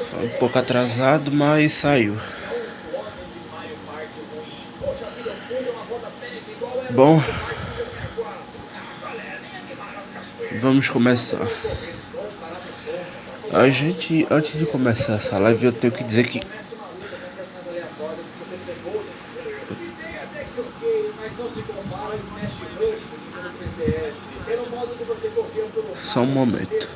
Foi um pouco atrasado, mas saiu. Bom, vamos começar. Antes de começar essa live, eu tenho que dizer que só um momento.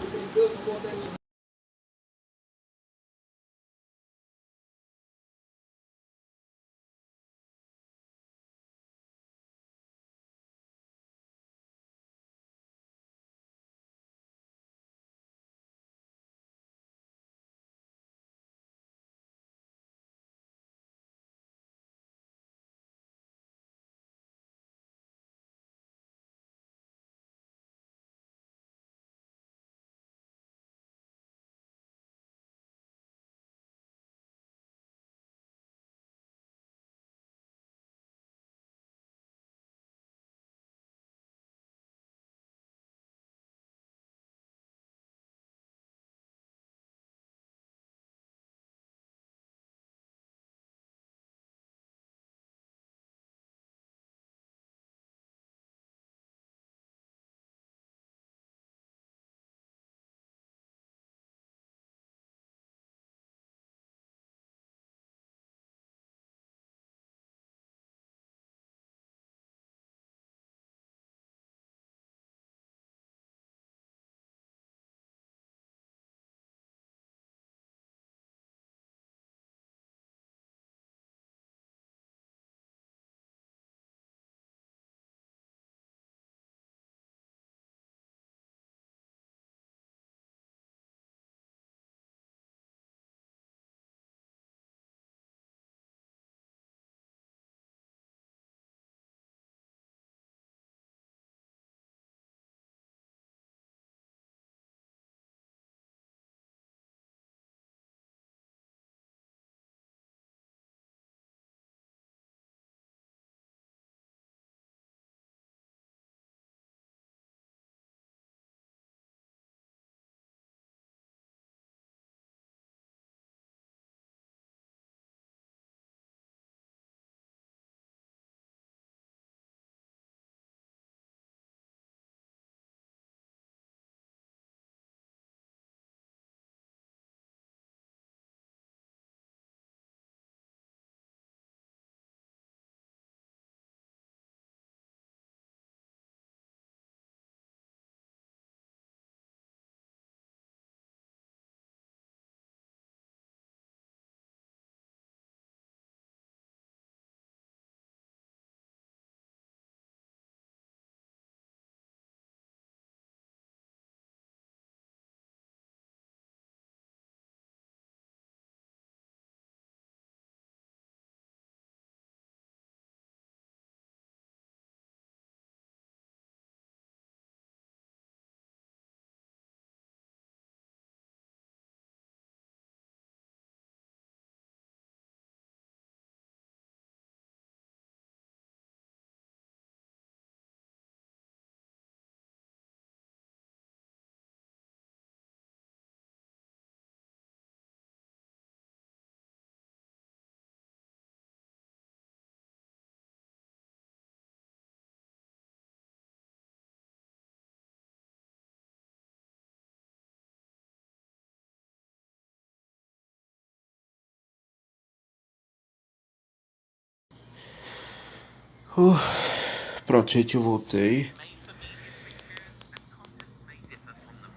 Pronto, gente, eu voltei.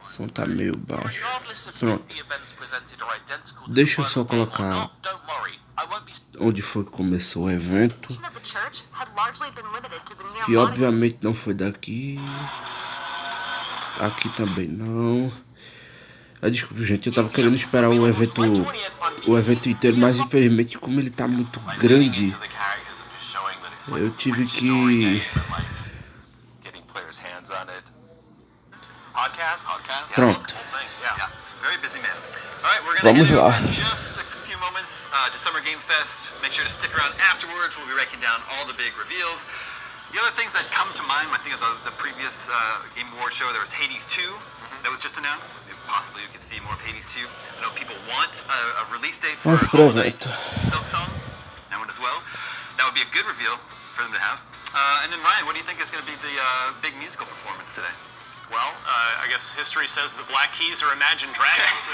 O som tá meio baixo. Pronto. Deixa eu só colocar onde foi que começou o evento. Que obviamente não foi daqui. Aqui também não. Desculpa, gente, eu tava querendo esperar o evento inteiro, mas infelizmente como ele tá muito grande, eu tive que... Pronto. Vamos lá. The other things that come to mind, I think of the previous Game Awards show, there was Hades 2 that was just announced. Possibly you can see more of Hades 2. I know people want a release date for Silk Song. That one as well. That would be a good reveal for them to have. And then Ryan, what do you think is going to be the big musical performance today? Well, I guess history says the Black Keys are Imagine Dragons.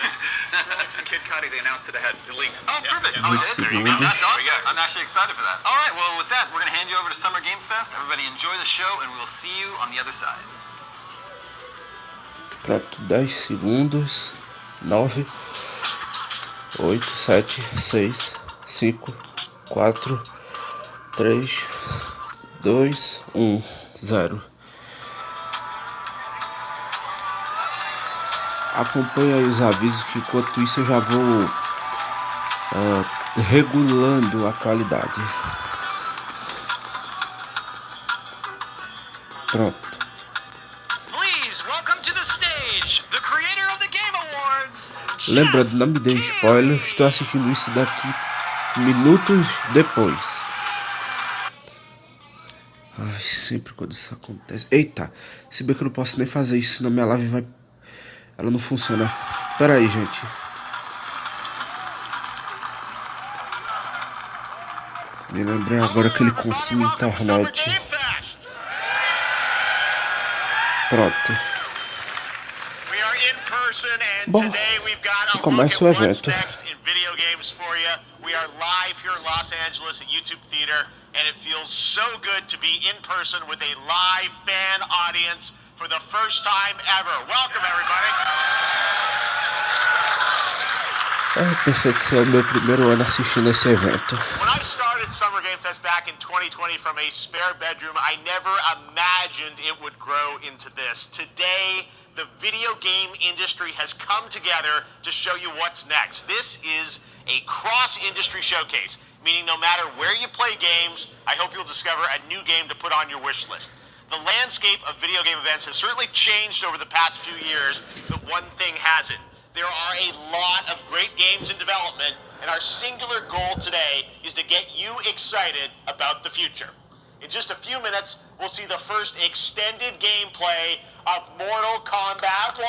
Alex and Kid Cudi, they announced it ahead. Elite. Oh, perfect. Yeah. Oh, there you go. That's awesome. I'm actually excited for that. All right, well, with that, we're going to hand you over to Summer Game Fest. Everybody enjoy the show, and we'll see you on the other side. Pronto, 10 segundos. 9, 8, 7, 6, 5, 4, 3, 2, 1, 0. Acompanhe aí os avisos que enquanto isso eu já vou regulando a qualidade. Pronto. Lembrando, não me dê spoiler, estou assistindo isso daqui minutos depois. Ai, sempre quando isso acontece. Eita, se bem que eu não posso nem fazer isso, senão minha live vai... Ela não funciona. Pera aí, gente. Me lembrei agora que ele consome internet. Pronto. Bom, começa o evento. We are live here in Los Angeles at YouTube Theater, and it feels so good to be in person with a live fan audience for the first time ever. Welcome, everybody. Eu pensei que seria o meu primeiro ano assistindo esse evento. When I started Summer Game Fest back in 2020 from a spare bedroom, I never imagined it would grow into this. Today, the video game industry has come together to show you what's next. This is a cross-industry showcase, meaning no matter where you play games, I hope you'll discover a new game to put on your wish list. The landscape of video game events has certainly changed over the past few years, but one thing hasn't. There are a lot of great games in development, and our singular goal today is to get you excited about the future. In just a few minutes, we'll see the first extended gameplay of Mortal Kombat 1.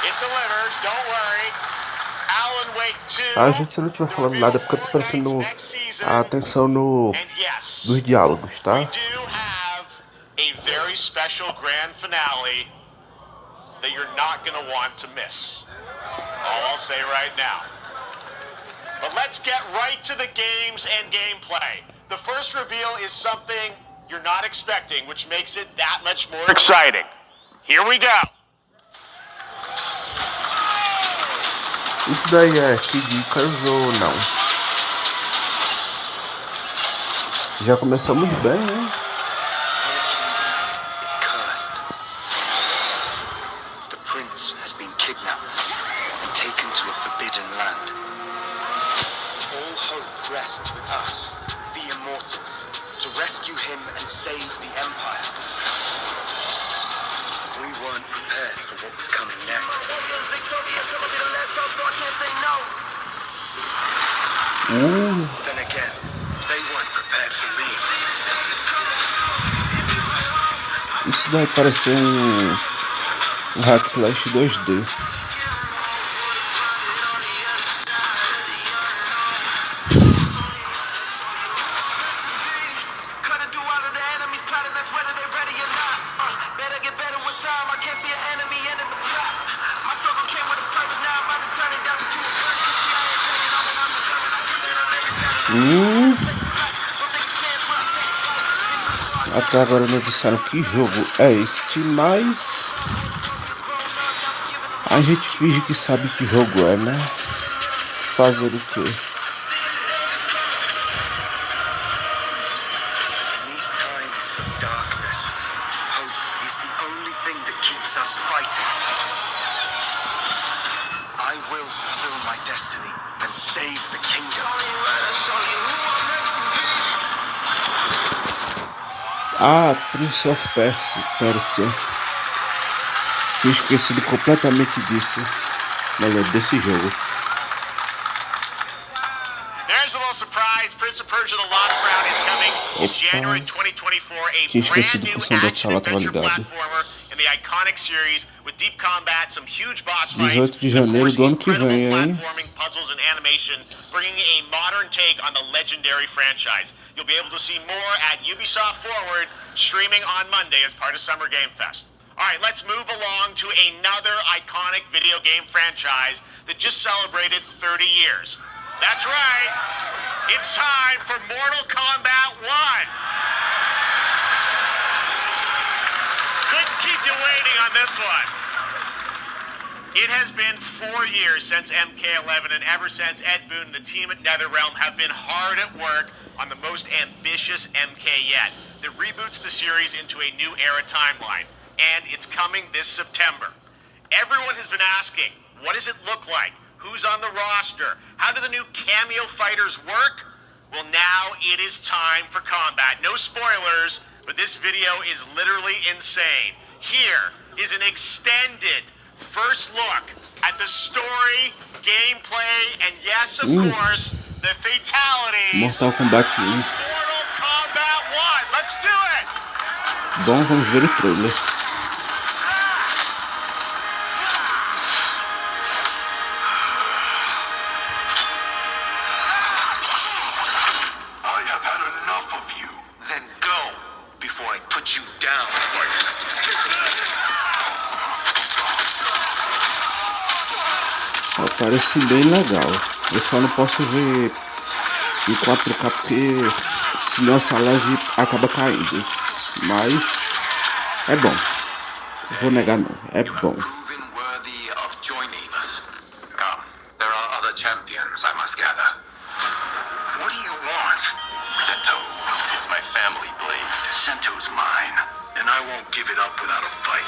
It delivers, don't worry. Alan Wake 2. Gente, se eu não estiver falando nada é porque eu tô prestando atenção nos diálogos, tá? We do have a very special grand finale that you're not going to want to miss. That's all I'll say right now. But let's get right to the games and gameplay. The first reveal is something you're not expecting, which makes it that much more exciting. Here we go. Isso daí é Kid Icarus ou não? Já começamos bem, hein? The prince has been kidnapped and taken to a forbidden land. All hope rests with us, the immortals, to rescue him and save the empire. We weren't prepared for what was coming next. Then again, they weren't prepared for me. Isso vai parecer um hack slash 2D. Até agora não disseram que jogo é este, mas a gente finge que sabe que jogo é, né? Fazer o quê? Prince of Persia. Tinha esquecido completamente disso. Olha, desse jogo. There's a little surprise. Prince of Persia: The Lost Crown is coming in January 2024. A Tinha esquecido brand que o new som da action sala estava adventure ligado. platformer in the iconic series with deep combat, some huge boss fights, 18 de and of janeiro course, do ano que incredible vem, hein? platforming, puzzles, and animation, bringing a modern take on the legendary franchise. You'll be able to see more at Ubisoft Forward, streaming on Monday as part of Summer Game Fest. All right, let's move along to another iconic video game franchise that just celebrated 30 years. That's right. It's time for Mortal Kombat 1. Couldn't keep you waiting on this one. It has been 4 years since MK11, and ever since, Ed Boon and the team at NetherRealm have been hard at work on the most ambitious MK yet that reboots the series into a new era timeline. And it's coming this September. Everyone has been asking, what does it look like? Who's on the roster? How do the new cameo fighters work? Well, now it is time for combat. No spoilers, but this video is literally insane. Here is an extended first look at the story, gameplay, and yes, of course, the fatalities Mortal Kombat 1. Mortal Kombat 1. Let's do it! Bom, vamos ver o trailer. Parece bem legal. Eu só não posso ver em 4K porque senão essa live acaba caindo. Mas é bom. Não vou negar não. É bom. Sento's mine, and I won't give it up without a fight.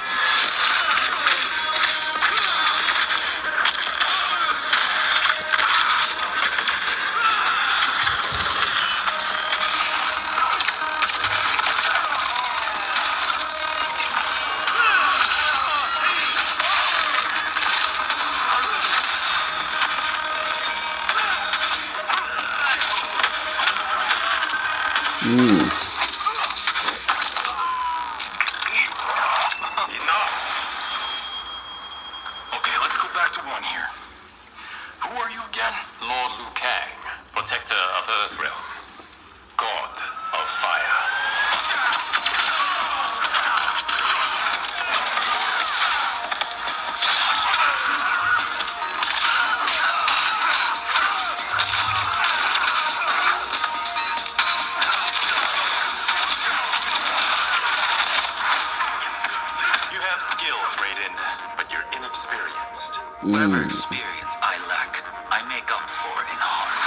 Whatever experience I lack, I make up for in heart.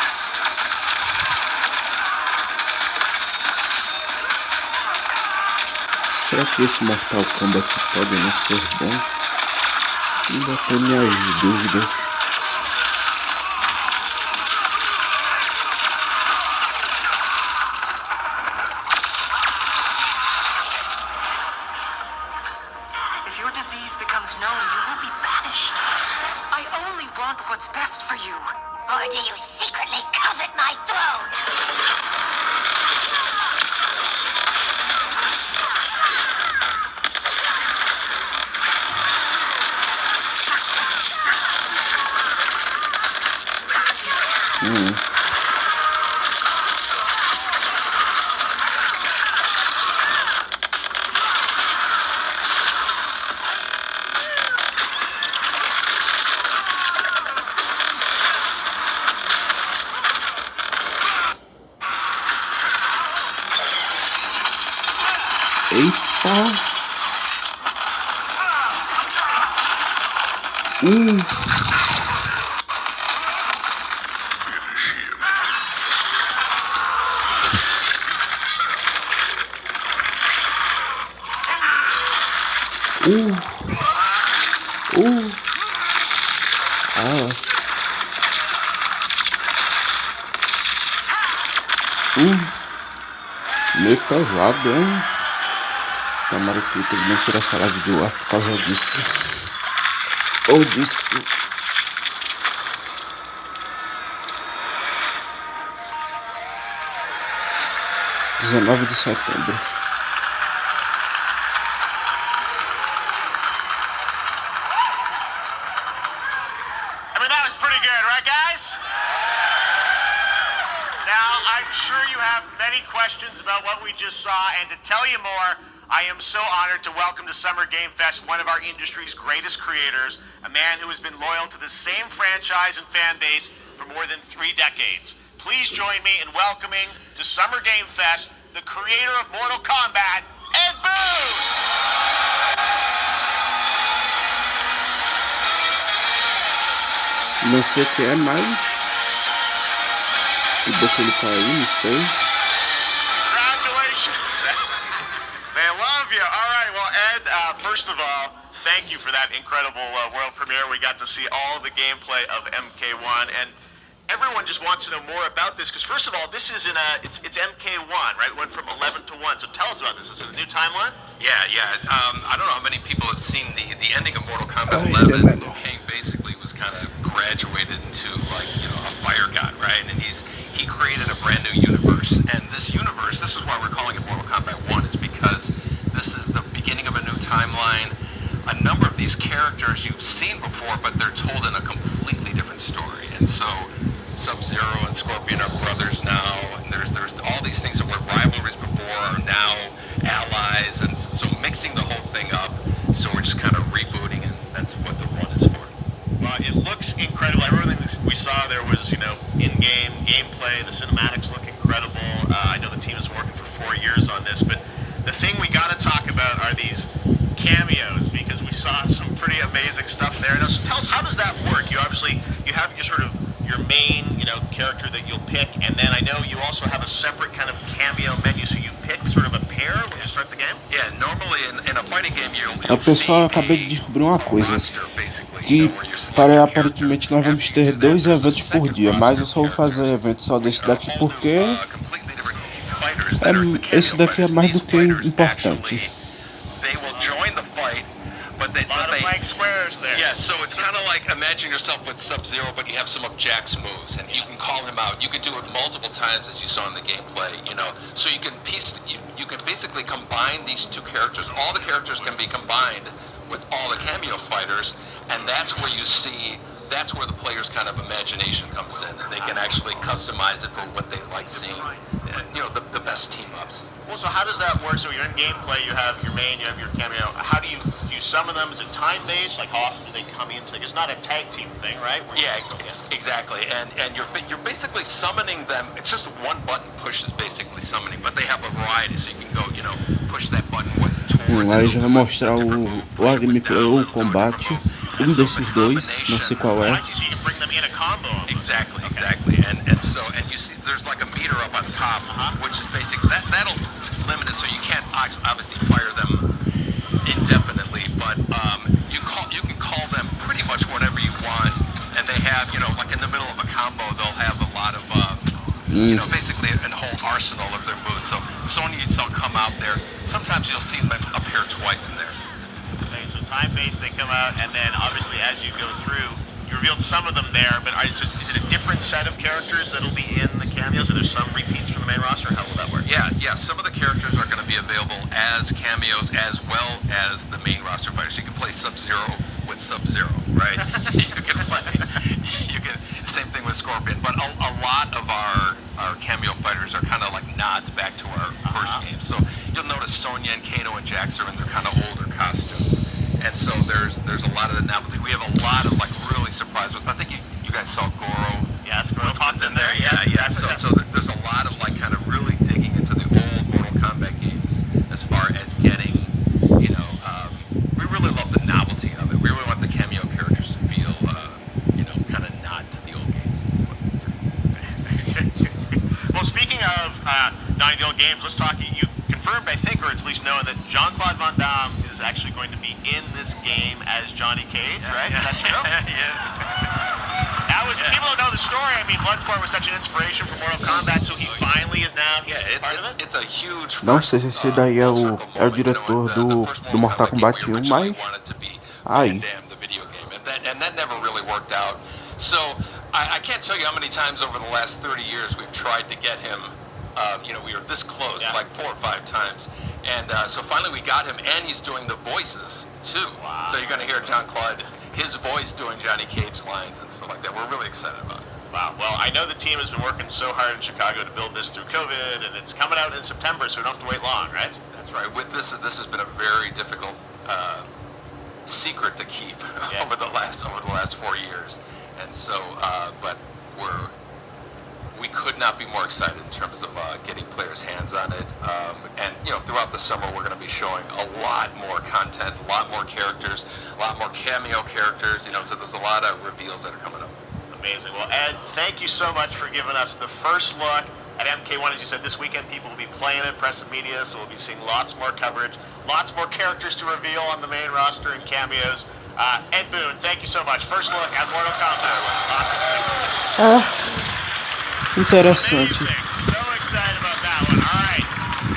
Será que esse Mortal Kombat pode não ser bom? Ainda tenho minhas dúvidas. If your disease becomes known, you will be banished. I only want what's best for you. Or do you secretly covet my throne? Eita! Meio pesado, hein? Tomara que todo mundo tire essa live do ar por causa disso. Ou disso. 19 de setembro. I mean, that was pretty good, right, guys? Now, I'm sure you have many questions about what we just saw, and to tell you more, I am so honored to welcome to Summer Game Fest one of our industry's greatest creators, a man who has been loyal to the same franchise and fan base for more than 3 decades. Please join me in welcoming to Summer Game Fest the creator of Mortal Kombat, Ed Boon! Não sei o que é mais. Que boca ele tá aí, não sei. Congratulations! They love you. All right, well, Ed, first of all, thank you for that incredible world premiere. We got to see all the gameplay of MK1, and everyone just wants to know more about this, because first of all, this is it's MK1, right? It went from 11 to 1, so tell us about this. Is it a new timeline? Yeah. I don't know how many people have seen the ending of Mortal Kombat 11. Liu Kang basically was kind of graduated into, like, you know, a fire god, right? And he created a brand new universe, and this universe, this is why we're calling it Mortal Kombat 1, is because this is the beginning of a new timeline. A number of these characters you've seen before, but they're told in a completely different story. And so Sub-Zero and Scorpion are brothers now, and there's all these things that were rivalries before are now allies, and so mixing the whole thing up. So we're just kind of rebooting, and that's what the run is for. Well, it looks incredible. Everything we saw there was, you know, in-game gameplay. The cinematics look incredible. I know the team is working for 4 years on this, but the thing we got to talk about are these cameos, because we saw some pretty amazing stuff there. Now, so tell us, how does that work? You have your sort of your main, you know, character that you'll pick, and then I know you also have a separate kind of cameo menu, so you pick sort of a pair when you start the game? Yeah, normally in a fighting game you'll Pessoal, eu acabei de descobrir uma coisa, que aparentemente nós vamos ter 2 eventos por dia, mas eu só vou fazer evento só desse daqui porque esse daqui é mais do que importante. But A lot of blank squares there. Yeah, so it's kind of like, imagine yourself with Sub-Zero, but you have some of Jack's moves, and you can call him out. You can do it multiple times, as you saw in the gameplay, you know. So you can you can basically combine these 2 characters. All the characters can be combined with all the cameo fighters, and that's where you see, that's where the player's kind of imagination comes in, and they can actually customize it for what they like seeing. You know, the best team-ups. Well, so how does that work? So you're in gameplay, you have your main, you have your cameo. How do you summon them? Is it time-based? Like, how often do they come into? It's not a tag team thing, right? Exactly. And you're basically summoning them. It's just one button push is basically summoning, but they have a variety, so you can go, you know, push that button towards. Aí já vai mostrar o gameplay ou o combate, desses dois, não sei qual é. Exactly. And you see there's like a meter up on top, which is basically that'll limit it, so you can't obviously fire them indefinitely, but you can call them pretty much whenever you want, and they have, you know, like in the middle of a combo, they'll have a lot of you know, basically a whole arsenal of their moves. So Sonya will come out there. Sometimes you'll see them appear twice in there. Okay, so time-based, they come out, and then obviously as you go through, you revealed some of them there, but is it a different set of characters that'll be in the cameos? Are there some repeats from the main roster? How will that work? Yeah. Some of the characters are going to be available as cameos as well as the main roster fighters. You can play Sub-Zero with Sub-Zero, right? Same thing with Scorpion, but a lot of our cameo fighters are kind of like nods back to our first game. So you'll notice Sonya and Kano and Jax are in their kind of older costumes. And so there's a lot of the novelty. We have a lot of like really surprise ones. I think you guys saw Goro. Yes, Goro popped in there. Yeah. So there's a lot of like kind of really digging into the old Mortal Kombat games as far as getting, you know, we really love the novelty of it. We really want the cameo characters to feel, you know, kind of nod to the old games. Well, speaking of nodding to the old games, let's talk. You confirmed, I think, or at least known, that Jean-Claude Van Damme is actually going to be in this game as Johnny Cage, right? Is that true? People don't know the story. I mean, Bloodsport was such an inspiration for Mortal Kombat, so he finally is now part of it. It's a huge. Não sei se esse daí é o diretor do Mortal Kombat 1, mas aí. And that never really worked out. So I can't tell you how many times over the last 30 years we've tried to get him You know, we were this close like 4 or 5 times. And so finally we got him, and he's doing the voices too. Wow. So you're going to hear John Claude, his voice doing Johnny Cage lines and stuff like that. We're really excited about it. Wow. Well, I know the team has been working so hard in Chicago to build this through COVID, and it's coming out in September, so we don't have to wait long, right? That's right. With this has been a very difficult secret to keep over the last 4 years, and so but we could not be more excited in terms of getting players' hands on it. And you know, throughout the summer, we're going to be showing a lot more content, a lot more characters, a lot more cameo characters. You know, so there's a lot of reveals that are coming up. Amazing. Well, Ed, thank you so much for giving us the first look at MK1. As you said, this weekend people will be playing it, press and media, so we'll be seeing lots more coverage, lots more characters to reveal on the main roster and cameos. Ed Boon, thank you so much. First look at Mortal Kombat. Awesome. Interessante. Amazing. So excited about that one. All right.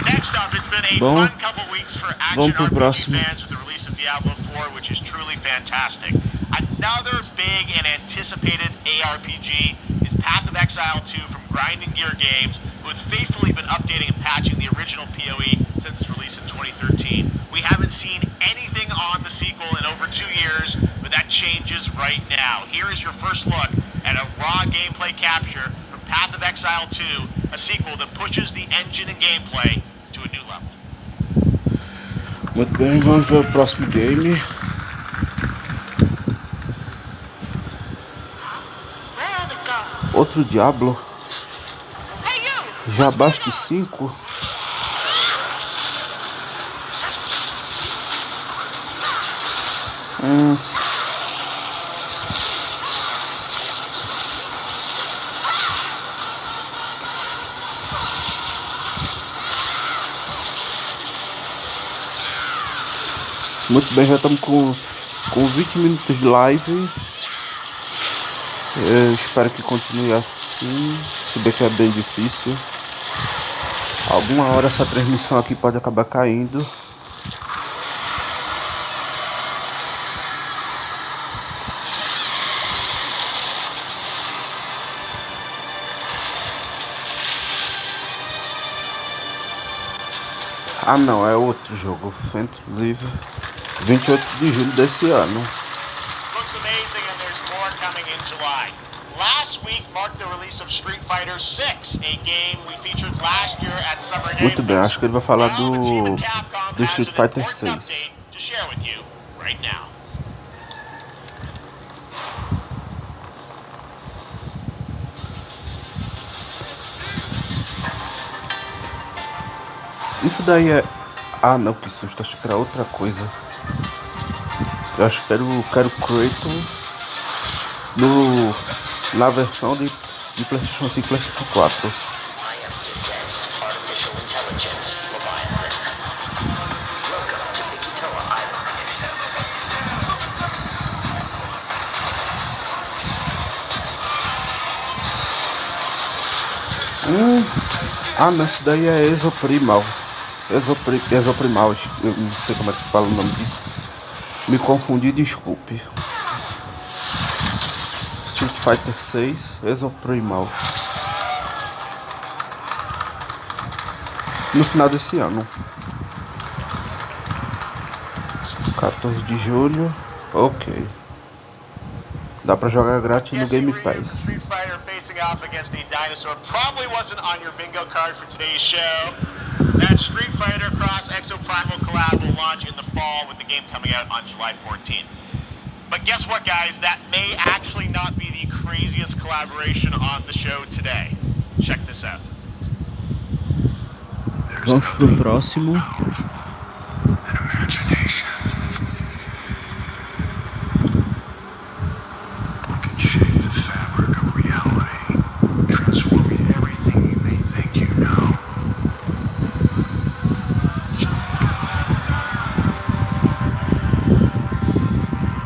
Next up, it's been a fun couple weeks for action RPG fans with the release of Diablo 4, which is truly fantastic. Another big and anticipated ARPG is Path of Exile 2 from Grinding Gear Games, who have faithfully been updating and patching the original PoE since its release in 2013. We haven't seen anything on the sequel in over 2 years, but that changes right now. Here is your first look at a raw gameplay capture from Path of Exile 2, a sequel that pushes the engine and gameplay to a new level. Muito bem, vamos ver o próximo game. Outro Diablo. Já abaixo de 5. Muito bem, já estamos com 20 minutos de live. Eu espero que continue assim, se bem que é bem difícil. Alguma hora essa transmissão aqui pode acabar caindo. Ah não, é outro jogo, Phantom Live, 28 de julho desse ano. Looks amazing and there's more coming in July. Last week marked the release of Street Fighter 6, a game we featured last year at Summer Game Fest. Muito bem, acho que ele vai falar do Street Fighter 6. To share with you right now. Isso daí é... Ah não, que susto, acho que era outra coisa. Eu acho que quero Kratos na versão de PlayStation 5 e PlayStation 4. Ah não, isso daí é Exoprimal. Exoprimal, eu não sei como é que se fala o nome disso. Me confundi, desculpe. Street Fighter 6, Exoprimal. No final desse ano. 14 de julho. Ok. Dá pra jogar grátis no Game Pass. Street Fighter facing off against a dinosaur probably wasn't on your bingo card for today's show. That Street Fighter Cross Exoprimal collab will launch in the fall, with the game coming out on July 14th. But guess what, guys? That may actually not be the craziest collaboration on the show today. Check this out. Vamos pro próximo.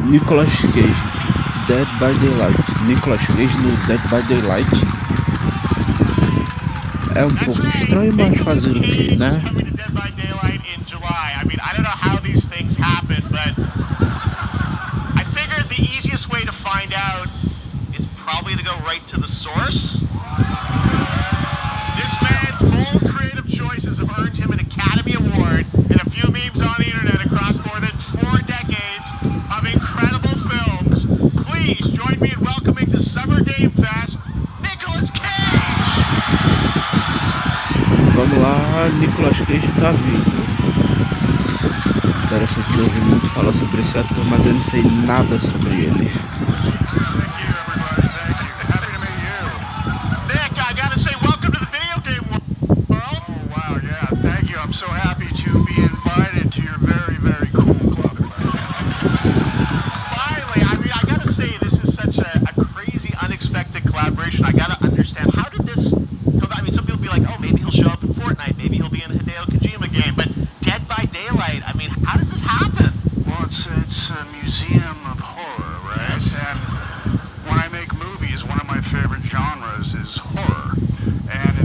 Nicolas Cage, Dead by Daylight. Nicolas Cage no Dead by Daylight é um pouco estranho, mas fazer o que, né? Way to find out is probably to go right to the source. This man's Nicolas Cage tá vindo. Interessante que eu ouvi muito falar sobre esse ator, mas eu não sei nada sobre ele. Nick, I gotta say, welcome to the video game world. Oh, wow, yeah, thank you. I'm so happy to be invited to your very, very cool club. Finally, I mean, I gotta say, this is such a crazy, unexpected collaboration. I gotta understand, how did this come about? I mean, some people be like, oh, maybe he'll show up in Fortnite, maybe he'll be in a Hideo Kojima game, but Dead by Daylight, I mean, how does this happen? Well, it's a museum of horror, right? Yes. And when I make movies, one of my favorite genres is horror. And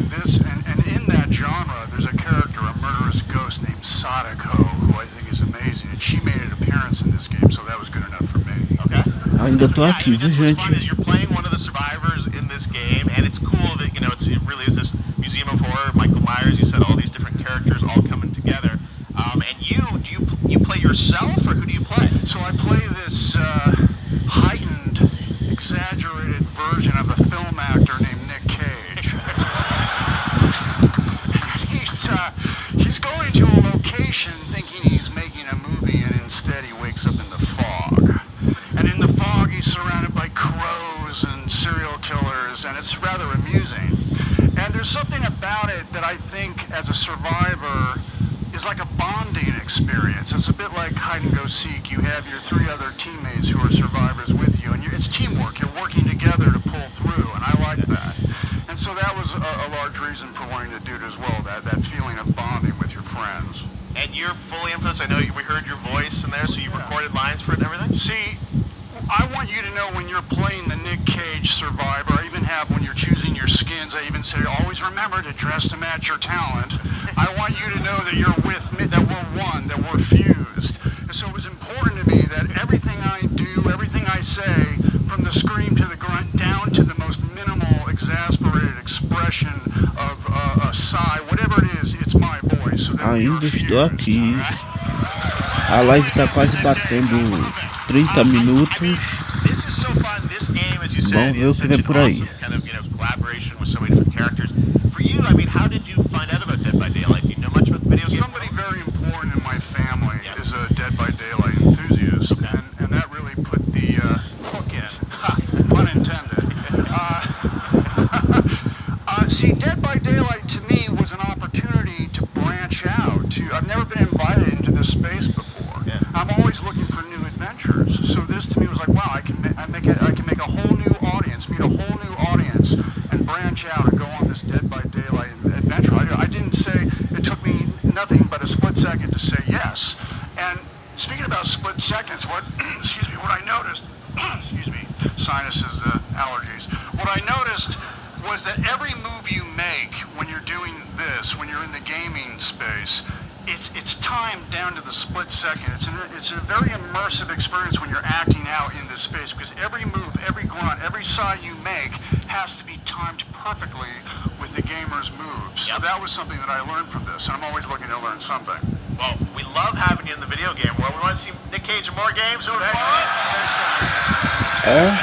in that genre, there's a character, a murderous ghost named Sadako, who I think is amazing. And she made an appearance in this game, so that was good enough for me. Okay. Ainda tô aqui, viu, That's what's fun is gente? you're playing one of the survivors in this game, and it's cool that, you know, it really is this museum of horror. Michael Myers, you said all these different characters all coming together. And you play yourself, or who do you play? So I play this heightened, exaggerated version of a film actor named Nick Cage. He's going to a location thinking he's making a movie, and instead he wakes up in the fog. And in the fog he's surrounded by crows and serial killers, and it's rather amusing. And there's something about it that I think, as a survivor, is like a bonding experience. It's a bit like hide and go seek. You have your 3 other teammates who are survivors with you, and it's teamwork. You're working together to pull through, and I like that. And so that was a large reason for wanting to do it as well, that feeling of bonding with your friends. And you're fully in for this. I know we heard your voice in there, so you recorded lines for it and everything? See, I want you to know when you're playing the Nick Cage survivor, I even have when you're choosing your skins, I even say, always remember to dress to match your talent. I want you to know that you're with me, that we're one, that we're fused. And so it was important to me that everything I do, everything I say, from the scream to the grunt, down to the most minimal, exasperated expression of a sigh, whatever it is, it's my voice. So that Ainda estou aqui. A live tá quase batendo 30 minutos. This is so fun. This game, as you Vamos said, ver o is que such vem an por aí. awesome kind of, you know, collaboration with so many different characters. For you, I mean, how did you find out about Dead by Daylight? Do you know much about the video game? Somebody very important in my family is a Dead by Daylight enthusiast, and that really put the hook in. Ha, pun intended. See, Dead by Daylight to me was an opportunity to branch out. I've never been invited into this space before. Yeah. I'm always looking for new adventures. So this to me was like, wow, I can make a whole new audience, meet a whole new audience, and branch out and go on this Dead by Daylight adventure. I didn't say, it took me nothing but a split second to say yes. And speaking about split seconds, what I noticed, excuse me, sinuses, allergies. What I noticed was that every move you make when you're doing this, when you're in the gaming space, it's timed down to the split second. It's a very immersive experience when you're acting out in this space, because every move, every grunt, every sigh you make has to be timed perfectly with the gamer's moves. So that was something that I learned from this, and I'm always looking to learn something. Well, we love having you in the video game world. We want to see Nick Cage in more games. So Thanks, guys.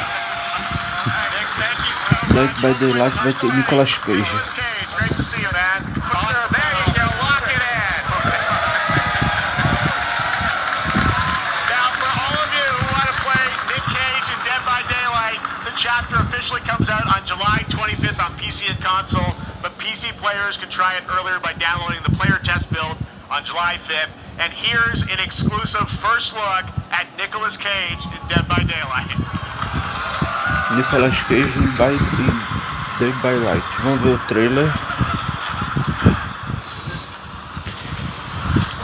Nick, thank you so much. Dead by Daylight vai ter Nicolas Cage. Nicolas Cage, great to see you, man. Awesome. There you go, lock it in. Now, for all of you who want to play Nick Cage in Dead by Daylight, the chapter officially comes out on July 25th on PC and console, but PC players can try it earlier by downloading the player test build on July 5th. And here's an exclusive first look at Nicolas Cage in Dead by Daylight. Nicolas Cage em Dead by Light. Vamos ver o trailer.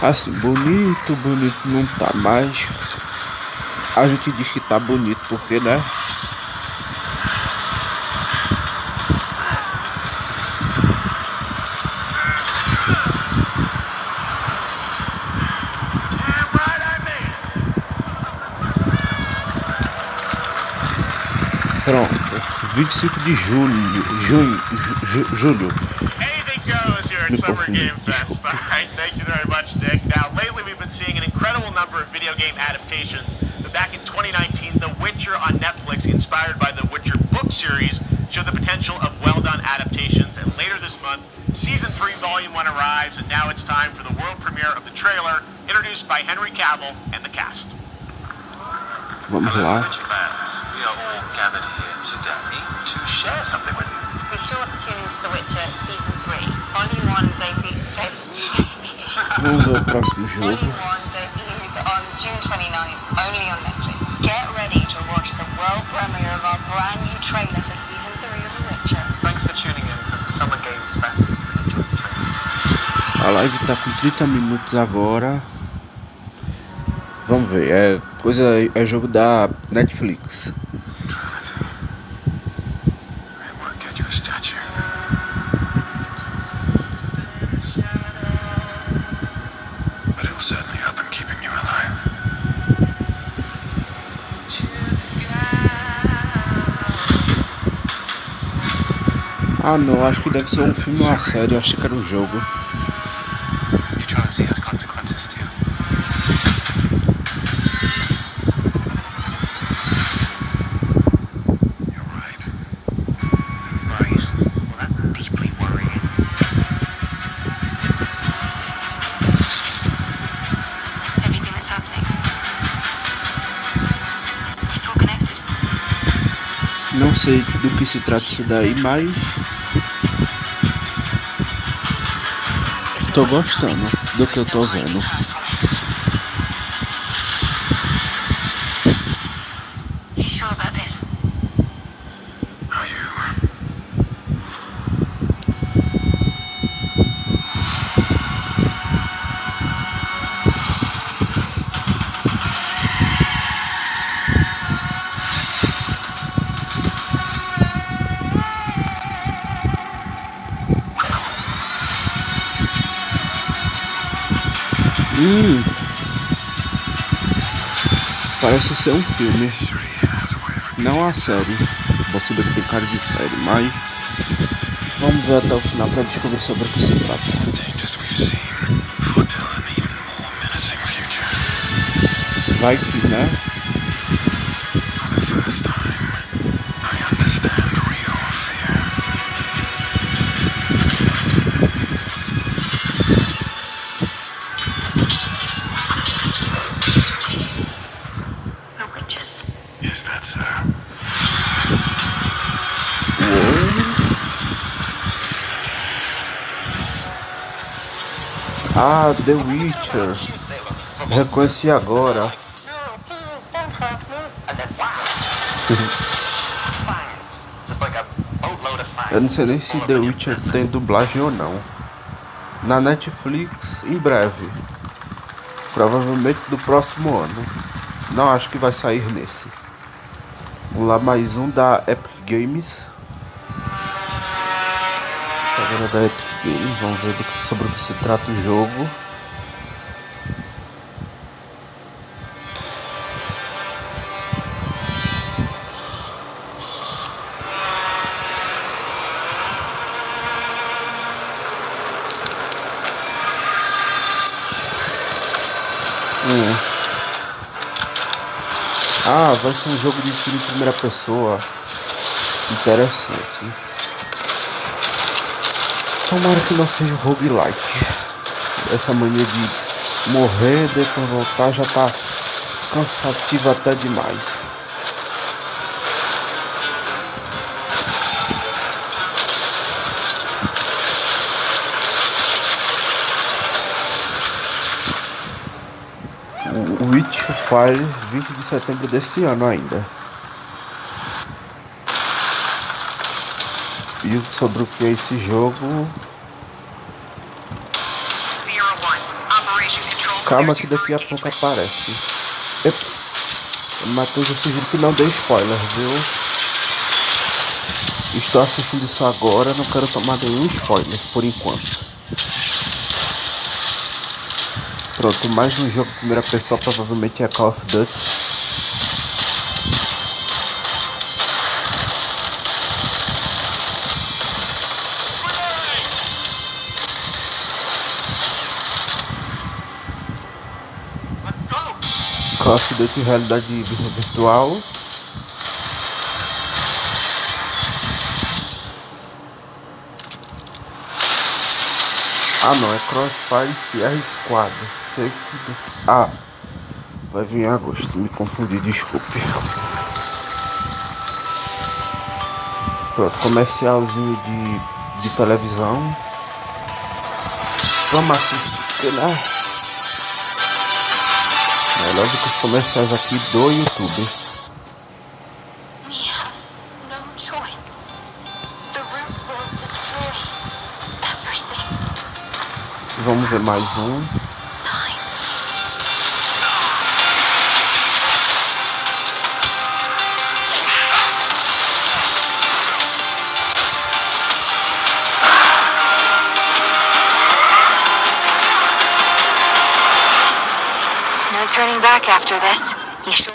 Assim, bonito não tá mais. A gente diz que tá bonito porque, né? Pronto, 25 de julho. Anything goes here at Summer Game Fest. All right, thank you very much, Nick. Now, lately we've been seeing an incredible number of video game adaptations. But back in 2019, The Witcher on Netflix, inspired by the Witcher book series, showed the potential of well-done adaptations. And later this month, Season 3, Volume 1 arrives, and now it's time for the world premiere of the trailer, introduced by Henry Cavill and the cast. Vamos lá. Fans, we are all gathered here today to share something with you. Be sure to tune into The Witcher Season 3, Volume 1 Vamos ver o próximo jogo. Volume 1 debuts on June 29th, only on Netflix. Get ready to watch the world premiere of our brand new trailer for Season 3 of The Witcher. Thanks for tuning in to the Summer Games Fest and enjoy the trailer. A live tá com 30 minutos agora. Vamos ver, é jogo da Netflix. Ah não, acho que deve ser um filme ou uma série, eu achei que era um jogo. Não sei do que se trata isso daí, mas tô gostando do que eu tô vendo. Parece ser um filme, não uma série. Vou saber que tem cara de série, mas vamos ver até o final para descobrir sobre o que se trata. Vai que, né? Ah, The Witcher. Reconheci agora. Eu não sei nem se The Witcher tem dublagem ou não. Na Netflix, em breve. Provavelmente do próximo ano. Não acho que vai sair nesse. Vamos lá, mais um da Epic Games. Agora da Epic Games, vamos ver sobre o que se trata o jogo. Ah, vai ser um jogo de tiro em primeira pessoa. Interessante. Tomara que não seja roguelike. Essa mania de morrer, depois voltar já tá cansativo até demais. Witchfire, 20 de setembro desse ano ainda. E sobre o que é esse jogo? Calma que daqui a pouco aparece. Matheus, eu sugiro que não dê spoiler, viu? Estou assistindo isso agora, não quero tomar nenhum spoiler por enquanto. Pronto, mais um jogo primeira pessoa, provavelmente é Call of Duty. Call of Duty realidade virtual. Ah não, é Crossfire Sierra Squad. Ah, vai vir em agosto, me confundi, desculpe. Pronto, comercialzinho de televisão. Vamos assistir, né? Melhor do que os comerciais aqui do YouTube. We have no choice. The root will destroy everything. Vamos ver mais um. Time. No turning back after this. You sure?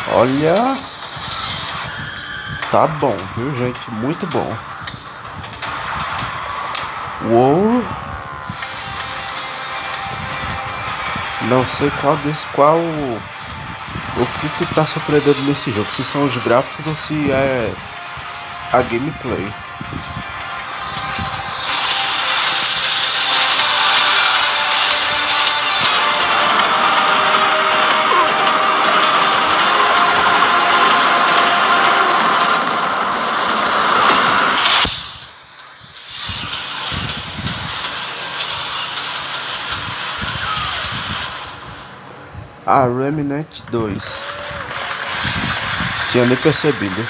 Olha, tá bom, viu, gente? Muito bom. Uou. Não sei qual o que tá surpreendendo nesse jogo, se são os gráficos ou se é a gameplay. Ah, Remnant 2. Tinha nem percebido.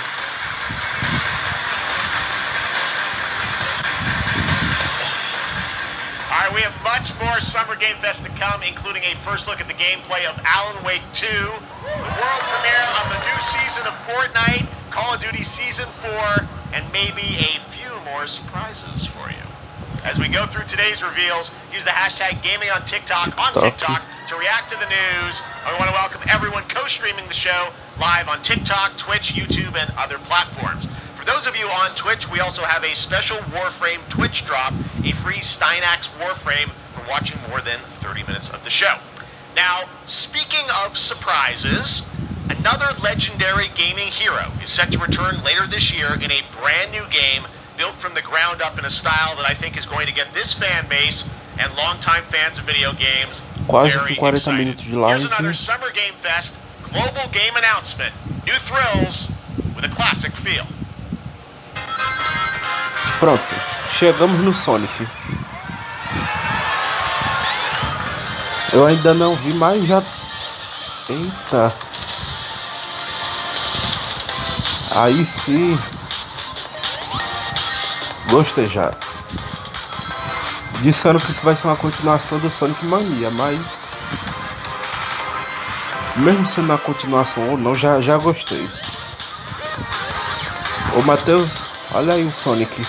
Alright, we have much more Summer Game Fest to come, including a first look at the gameplay of Alan Wake 2, the world premiere of the new season of Fortnite, Call of Duty Season 4, and maybe a few more surprises for you. As we go through today's reveals, use the hashtag gaming on TikTok to react to the news. I want to welcome everyone co-streaming the show live on TikTok, Twitch, YouTube, and other platforms. For those of you on Twitch, we also have a special Warframe Twitch drop, a free Steinax Warframe for watching more than 30 minutes of the show. Now, speaking of surprises, another legendary gaming hero is set to return later this year in a brand new game built from the ground up in a style that I think is going to get this fan base and longtime fans of video games Quase very 40 excited. minutos de live. Here's another Summer Game Fest global game announcement. New thrills with a classic feel. Pronto, chegamos no Sonic. Eu ainda não vi, mas já... Eita. Aí sim. Gostei já. Disseram que isso vai ser uma continuação do Sonic Mania, mas... Mesmo sendo uma continuação ou não, já gostei. Ô Matheus, olha aí o Sonic.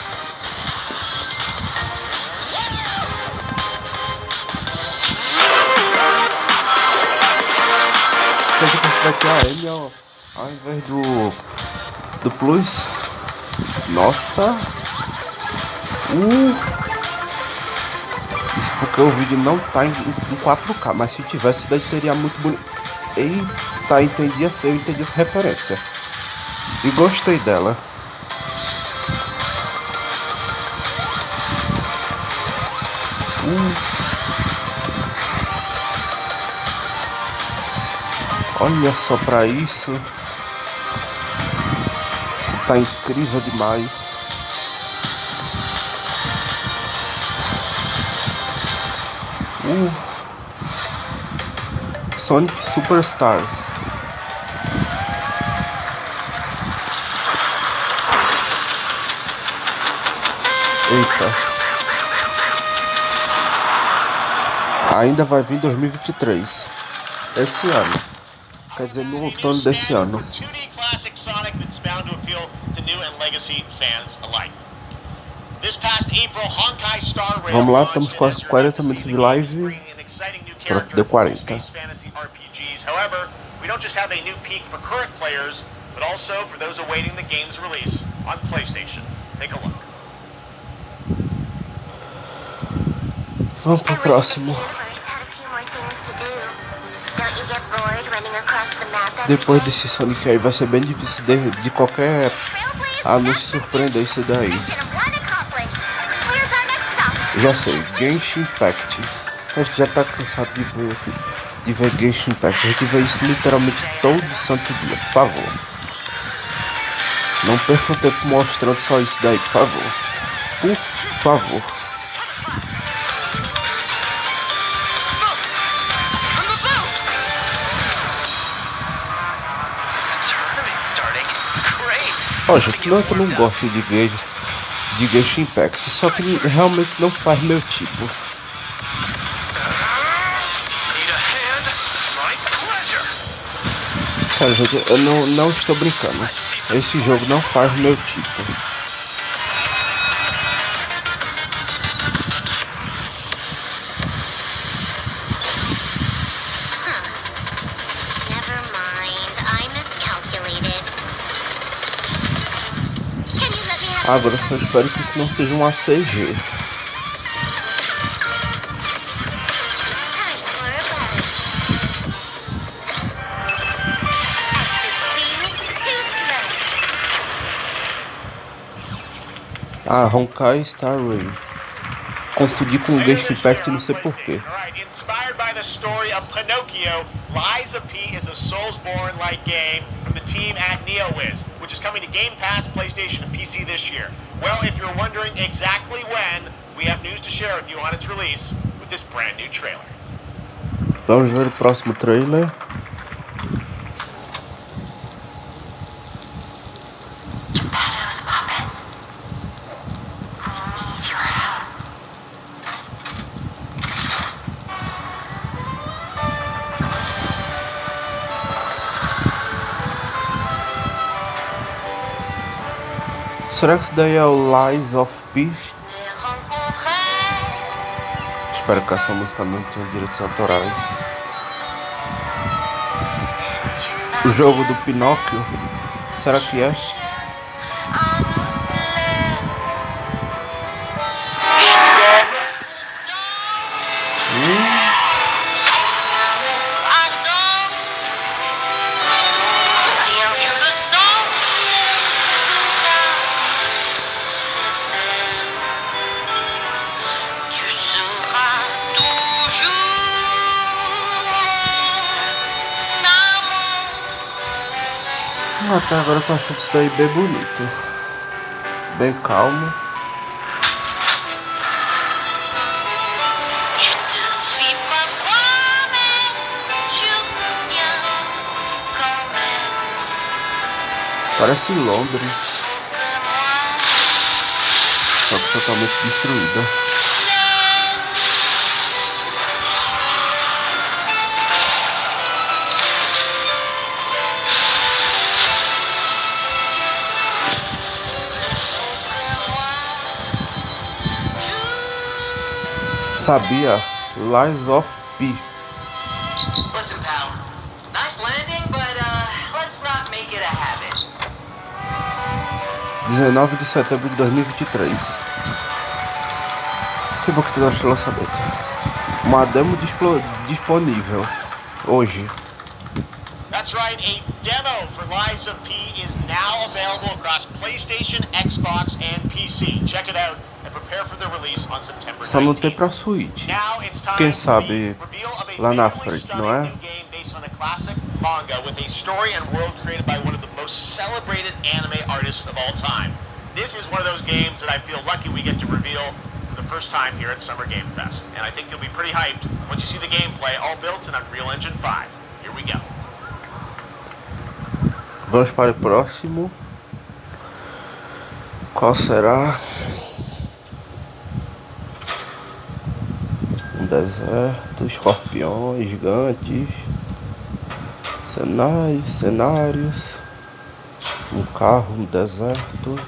Quer dizer que a gente vai ter a M ao invés do Plus. Nossa. Isso porque o vídeo não tá em 4K, mas se tivesse daí teria muito bonito. Eita, entendi essa referência. E gostei dela. Olha só pra isso. Isso tá incrível demais. Sonic Superstars. Eita. Ainda vai vir em 2023. Esse ano. Quer dizer, no outono desse ano. Vamos lá, estamos quase 40 minutos de live. Pronto, deu 40. However, we don't just have a new peak for current players, but also for those awaiting the game's release on PlayStation. Take a look. Vamos pro próximo. Depois desse Sonic aí vai ser bem difícil de qualquer anúncio surpreender isso daí. Já sei, Genshin Impact. A gente já tá cansado de ver Genshin Impact. A gente vê isso literalmente todo santo dia, por favor. Não percam tempo mostrando só isso daí, por favor. Por favor. Ó, gente, não é que eu não gosto de Genshin Impact, só que realmente não faz meu tipo. Sério, gente, eu não estou brincando. Esse jogo não faz meu tipo. Agora eu só espero que isso não seja um ACG. Ah, Honkai Star Rail. Confundi com o Genshin Impact, não sei porquê. Inspired by the story of Pinocchio, Lies of P is a Soulsborne-like game from the team at NeoWiz, which is coming to Game Pass, PlayStation, and PC this year. Well, if you're wondering exactly when, we have news to share with you on its release with this brand new trailer. Vamos ver o próximo trailer. Será que isso daí é o Lies of P? Espero que essa música não tenha direitos autorais. O jogo do Pinóquio? Será que é? Até agora eu tô achando isso daí bem bonito. Bem calmo. Parece Londres. Só que totalmente destruída. Sabia? Lies of P. Listen, pal. Nice landing, but let's not make it a habit. 19 de setembro de 2023. Que bom que tu gostou do lançamento. Uma demo disponível hoje. That's right, a demo for Lies of P is now available across PlayStation, Xbox, and PC. Check it out and prepare for the release on September 19th. Só não tem pra Switch. Quem sabe lá na frente, não é? Based on a classic manga with a story and world created by one of the most celebrated anime artists of all time. This is one of those games that I feel lucky we get to reveal for the first time here at Summer Game Fest. And I think you'll be pretty hyped once you see the gameplay, all built in Unreal Engine 5. Here we go. Vamos para o próximo. Qual será? Um deserto, escorpiões gigantes, cenários, um carro, um deserto.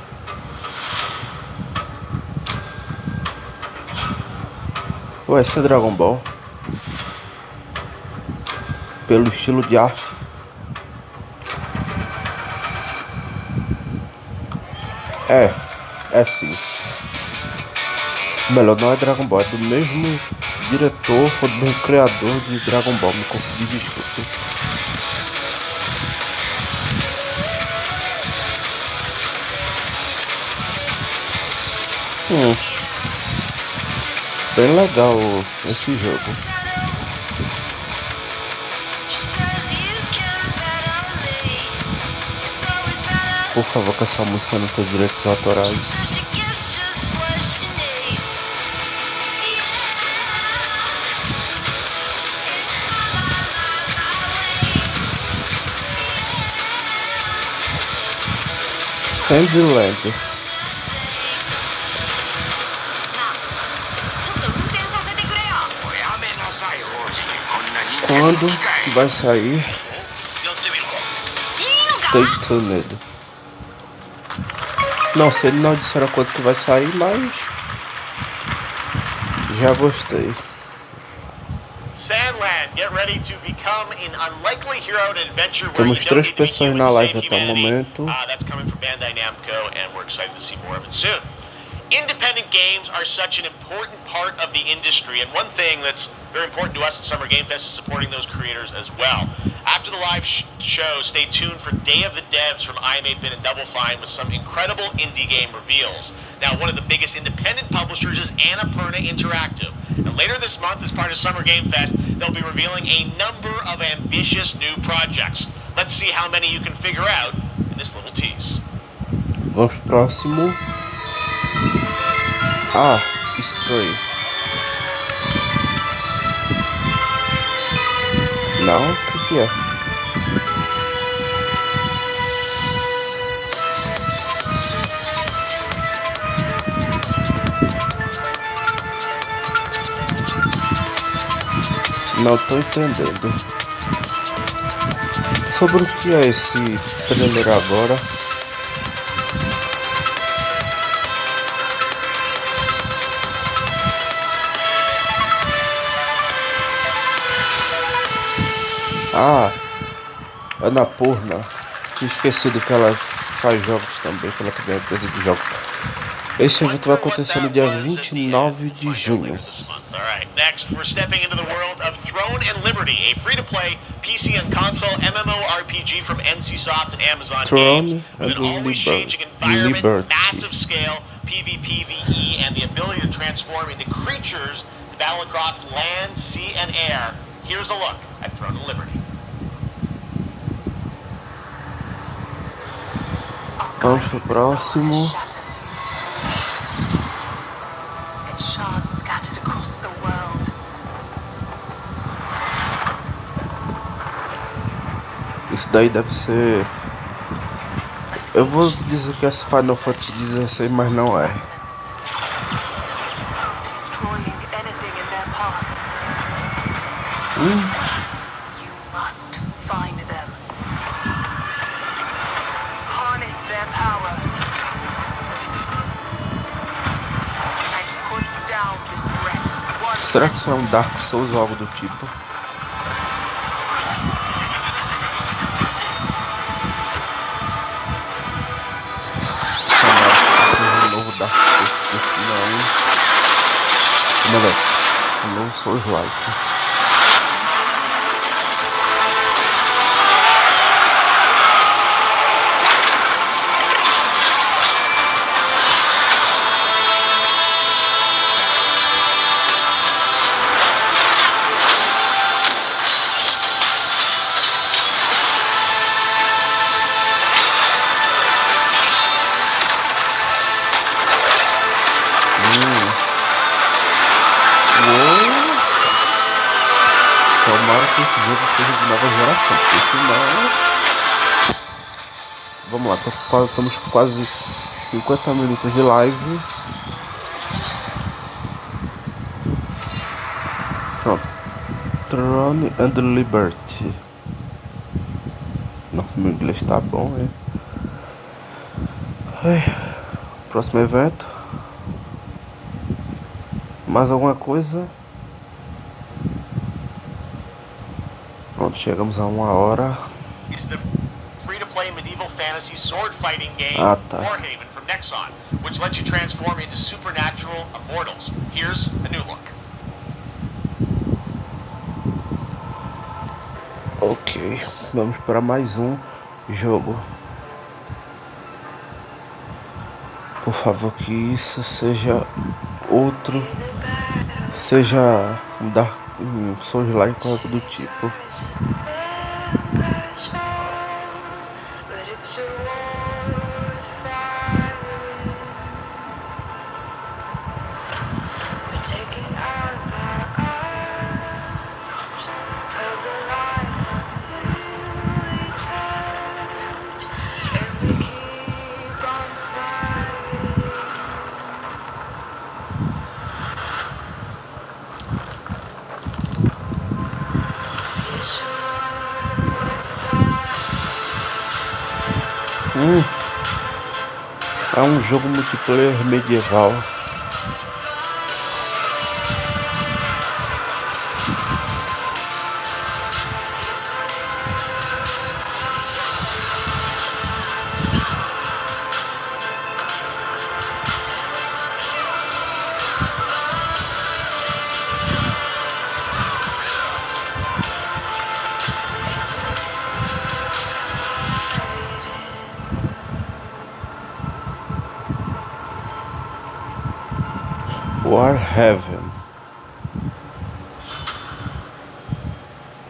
Ué, esse é Dragon Ball. Pelo estilo de arte. É sim. Melhor, não é Dragon Ball, é do mesmo diretor ou do mesmo criador de Dragon Ball. Me confundi, desculpa. Bem legal esse jogo. Por favor, que essa música não tem direitos autorais. Sandland. Quando que vai sair? Stay tuned. Não sei, não disseram quando que vai sair, mas já gostei. Sandland, get ready to become an unlikely hero and adventure where Temos you don't 3 need to be pessoas human na to live save até o humanity. momento. That's coming from Bandai Namco, and we're excited to see more of it soon. Independent games are such an important part of the industry, and one thing that's very important to us at Summer Game Fest is supporting those creators as well. After the live show, stay tuned for Day of the Devs from iam8bit and Double Fine with some incredible indie game reveals. Now, one of the biggest independent publishers is Annapurna Interactive. And later this month, as part of Summer Game Fest, they'll be revealing a number of ambitious new projects. Let's see how many you can figure out in this little tease. Vamos pro próximo. Stray. Não, o que é? Não tô entendendo. Sobre o que é esse trailer agora? Annapurna. Tinha esquecido que ela faz jogos também, que ela também é empresa de jogos. Esse evento vai acontecer no dia 29 de junho. Alright, next we're stepping into the world of Throne and Liberty, a free-to-play PC and console MMORPG from NCSoft and Amazon Games, with an always changing environment, massive scale, PvPvE, and the ability to transform into creatures to battle across land, sea, and air. Here's a look at Throne and Liberty. Vamos pro próximo. Isso daí deve ser... Eu vou dizer que é Final Fantasy 16, mas não é. Será que isso é um Dark Souls ou algo do tipo? Tomara que seja um novo Dark Souls, porque senão... Melhor, um novo Souls-like. Tomara que esse jogo seja de nova geração, porque senão... Vamos lá, estamos com quase 50 minutos de live. Pronto. Throne and Liberty. Nossa, meu inglês tá bom, hein? Próximo evento. Mais alguma coisa? Pronto, chegamos a 1 hora. free-to-play medieval fantasy sword fighting game Warhaven from Nexon, which lets you transform into supernatural immortals. Here's a new look. Ok, vamos para mais um jogo. Por favor, que isso seja outro, seja um Souls-like ou algo do tipo. É um jogo multiplayer medieval.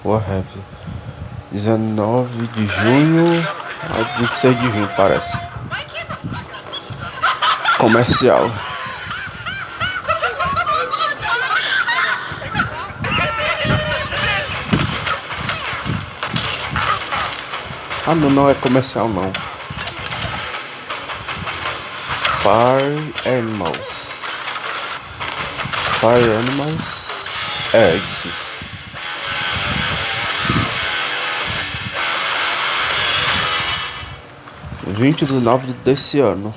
Warhaven 19 de junho a 26 de junho, parece. Comercial. Ah, não é comercial não. Party Animals. É isso. 20 de nove desse ano.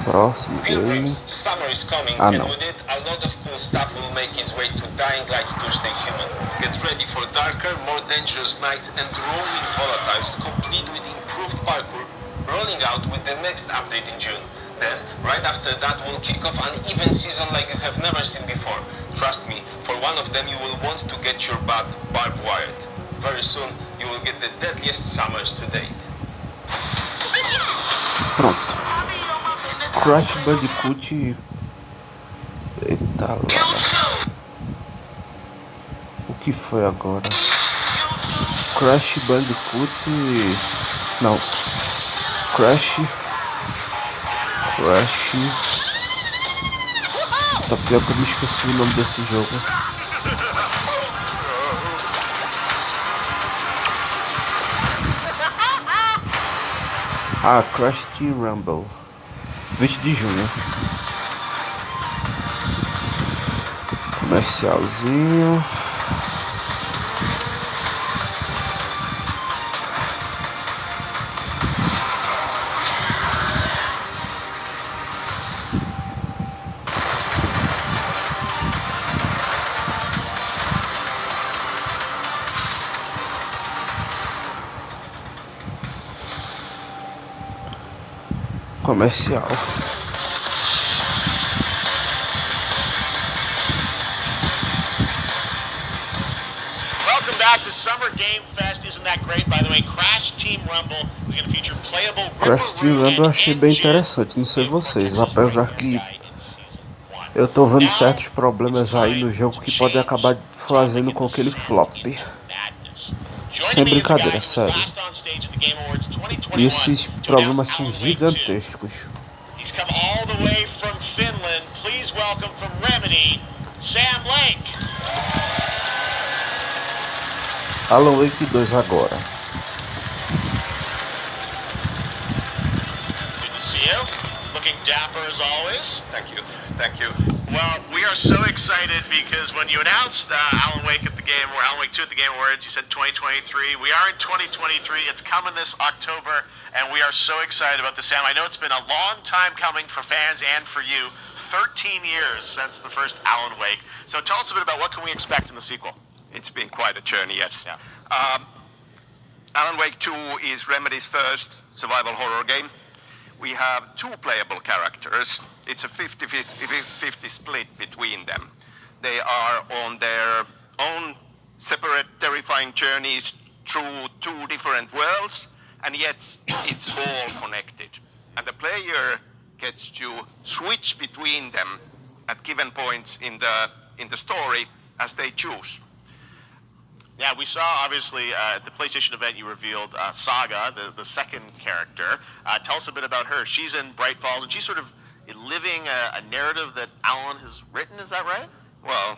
Próximo game. Summer is coming, Ah, and não. with it, a lot of cool stuff will make its way to Dying Light to Stay Human. Get ready for darker, more dangerous nights and rolling volatiles, complete with improved parkour, rolling out with the next update in June. Then, right after that, we'll kick off an event season like you have never seen before. Trust me, for one of them you will want to get your butt barbed wired. Very soon, you will get the deadliest summers to date. Pronto. Crash Bandicoot. Eita lá. O que foi agora? Crash Bandicoot. Não. Crash. Tá pior que eu me esqueci o nome desse jogo. Ah, Crash Team Rumble. 20 de junho. Comercialzinho. Comercial. Welcome back to Summer Game Fest. Isn't that great? By the way, Crash Team Rumble is going to feature playable Crash Team Rumble eu achei bem interessante, não sei vocês, apesar que eu tô vendo certos problemas aí no jogo que podem acabar fazendo com que ele flop. Sem brincadeira, sério. E esses problemas são gigantescos. He's come all the way from Finland. Please welcome from Remedy, Sam Lake. Alan Wake 2 agora. Good to see you. Looking dapper as always. Thank you. Thank you. Well, we are so excited because when you announced Alan Wake at the Game, or Alan Wake 2 at the Game Awards, you said 2023. We are in 2023. It's coming this October, and we are so excited about this, Sam. I know it's been a long time coming for fans and for you. 13 years since the first Alan Wake. So tell us a bit about what can we expect in the sequel. It's been quite a journey, yes. Yeah. Alan Wake 2 is Remedy's first survival horror game. We have 2 playable characters. It's a 50-50 split between them. They are on their own separate terrifying journeys through 2 different worlds, and yet it's all connected. And the player gets to switch between them at given points in the story as they choose. Yeah, we saw, obviously, at the PlayStation event, you revealed Saga, the second character. Tell us a bit about her. She's in Bright Falls, and she's sort of living a narrative that Alan has written, is that right? Well,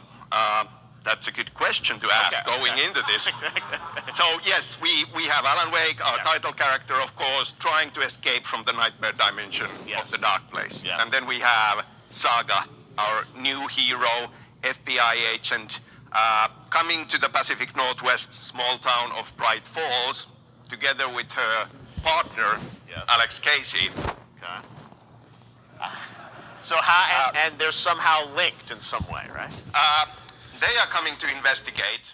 that's a good question to ask going into this. So, yes, we have Alan Wake, our title character, of course, trying to escape from the nightmare dimension of the dark place. Yes. And then we have Saga, our new hero, FBI agent, coming to the Pacific Northwest small town of Bright Falls, together with her partner, Alex Casey. Okay. So how, and they're somehow linked in some way, right? They are coming to investigate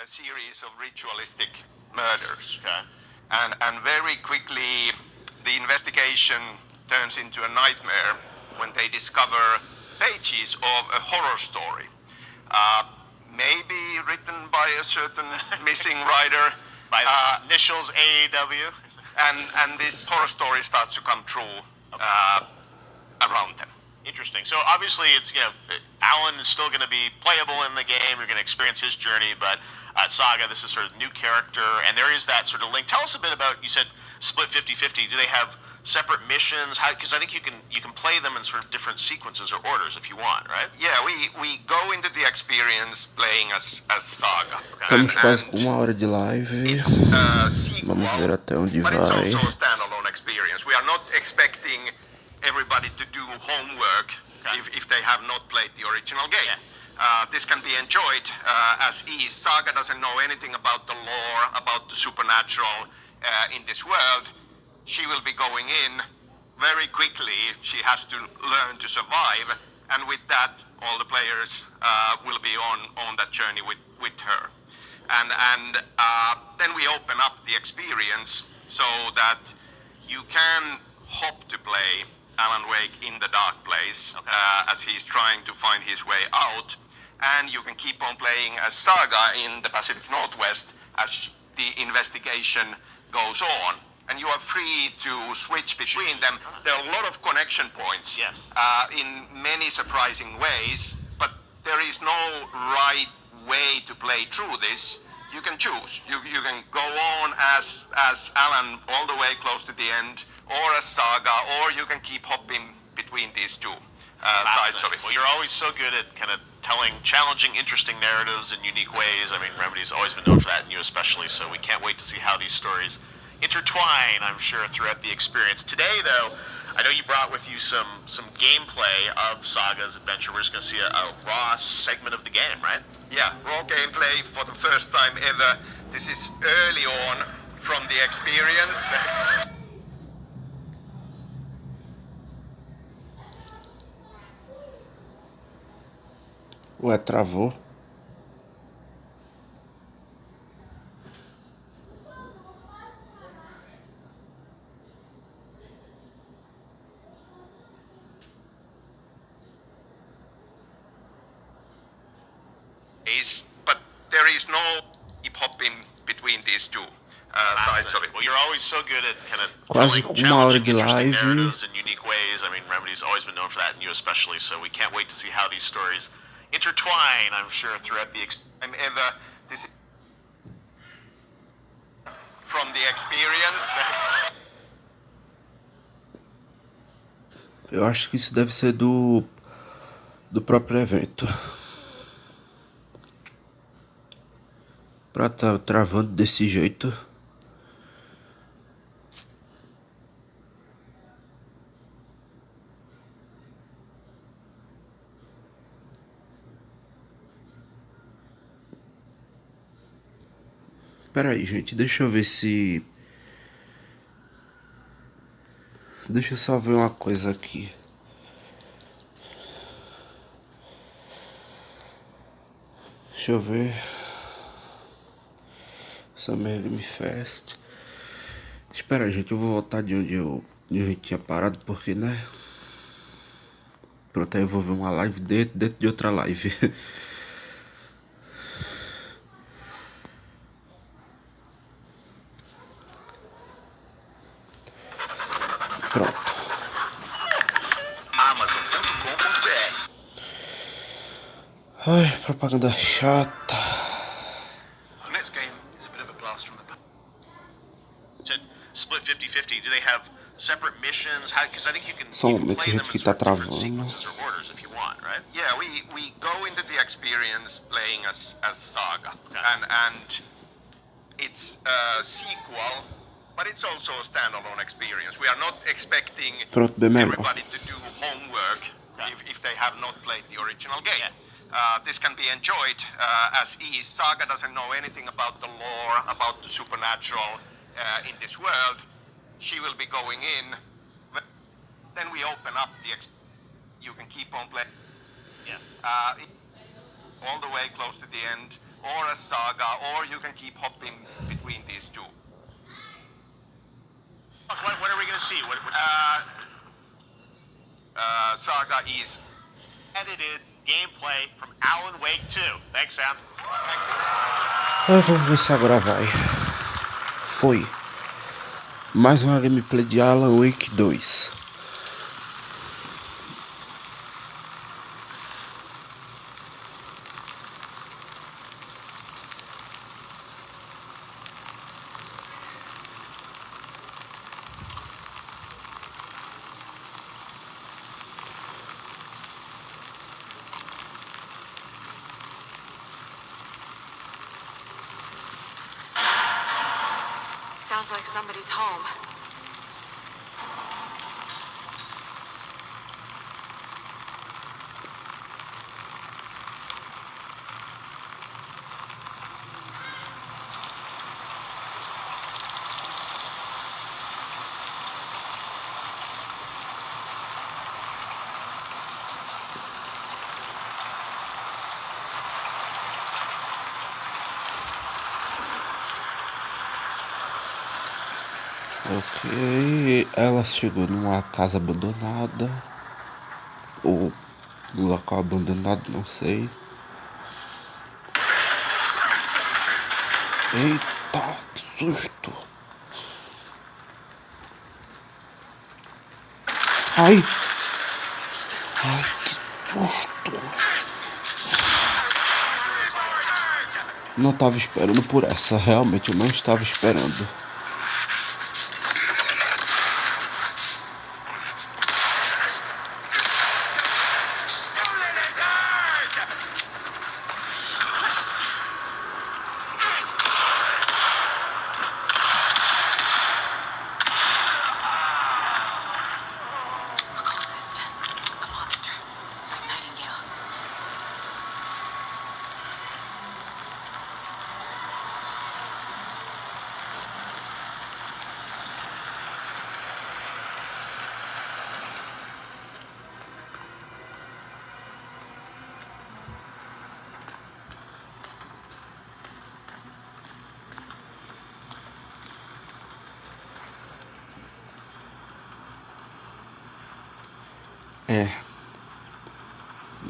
a series of ritualistic murders. Okay. And very quickly, the investigation turns into a nightmare when they discover pages of a horror story. Maybe written by a certain missing writer. By the initials AAW. And this horror story starts to come true around them. Interesting. So obviously, it's Alan is still going to be playable in the game. You're going to experience his journey, but Saga, this is sort of new character, and there is that sort of link. Tell us a bit about. You said split 50-50. Do they have separate missions? Because I think you can play them in sort of different sequences or orders if you want, right? Yeah, we go into the experience playing as Saga. Estamos quase com 1 hora de live. Vamos ver até onde vai. But it's also a standalone experience. We are not expecting everybody to do homework if they have not played the original game. Yeah. This can be enjoyed as is. Saga doesn't know anything about the lore, about the supernatural in this world. She will be going in very quickly. She has to learn to survive, and with that, all the players will be on that journey with her. And then we open up the experience so that you can hop to play Alan Wake in the dark place as he's trying to find his way out, and you can keep on playing as Saga in the Pacific Northwest as the investigation goes on. And you are free to switch between them. There are a lot of connection points in many surprising ways, but there is no right way to play through this. You can choose. You can go on as Alan all the way close to the end, or as Saga, or you can keep hopping between these two sides of it. Well, you're always so good at kind of telling challenging, interesting narratives in unique ways. I mean, Remedy's always been known for that, and you especially, so we can't wait to see how these stories intertwine, I'm sure, throughout the experience. Today, though, I know you brought with you some gameplay of Saga's adventure. We're just going to see a raw segment of the game, right? Yeah, raw gameplay for the first time ever. This is early on from the experience. Ué, travou. But there is no hip hopping between these two sides of it. Well, you're always so good at kind of Quase telling com 1 hora challenging, de interesting live. narratives in unique ways. I mean, Remedy's always been known for that, and you especially, so we can't wait to see how these stories intertwine, I'm sure, throughout the This is from the experience. Eu acho que isso deve ser do próprio evento. Pra tá travando desse jeito. Espera aí, gente, deixa eu ver se... Deixa eu só ver uma coisa aqui. Deixa eu ver... Summer Game Fest. Espera, gente, eu vou voltar de onde a gente tinha parado, porque, né? Pronto, aí eu vou ver uma live dentro de outra live. Pronto. Amazon.com.br. Ai, propaganda chata. The next game is a bit of a blast from the past. Said split 50-50. Do they have separate missions? Because I think you can Momento, play them gente, in que tá sort of different travando. sequences or orders if you want, right? Yeah, we go into the experience playing as Saga, Okay. and it's a sequel, but it's also a standalone experience. We are not expecting Pronto, bem melhor. everybody to do homework if they have not played the original game. This can be enjoyed as is. Saga doesn't know anything about the lore, about the supernatural in this world. She will be going in. Then we open up you can keep on playing. Yes. All the way close to the end, or a Saga, or you can keep hopping between these two. What are we going to see? Saga is Edited gameplay from Alan Wake 2. Thanks, Sam. Vamos ver se agora vai. Foi. Mais uma gameplay de Alan Wake 2. Sounds like somebody's home. Ok, ela chegou numa casa abandonada, ou no local abandonado, não sei. Eita, que susto! Ai! Ai, que susto! Não estava esperando por essa, realmente eu não estava esperando.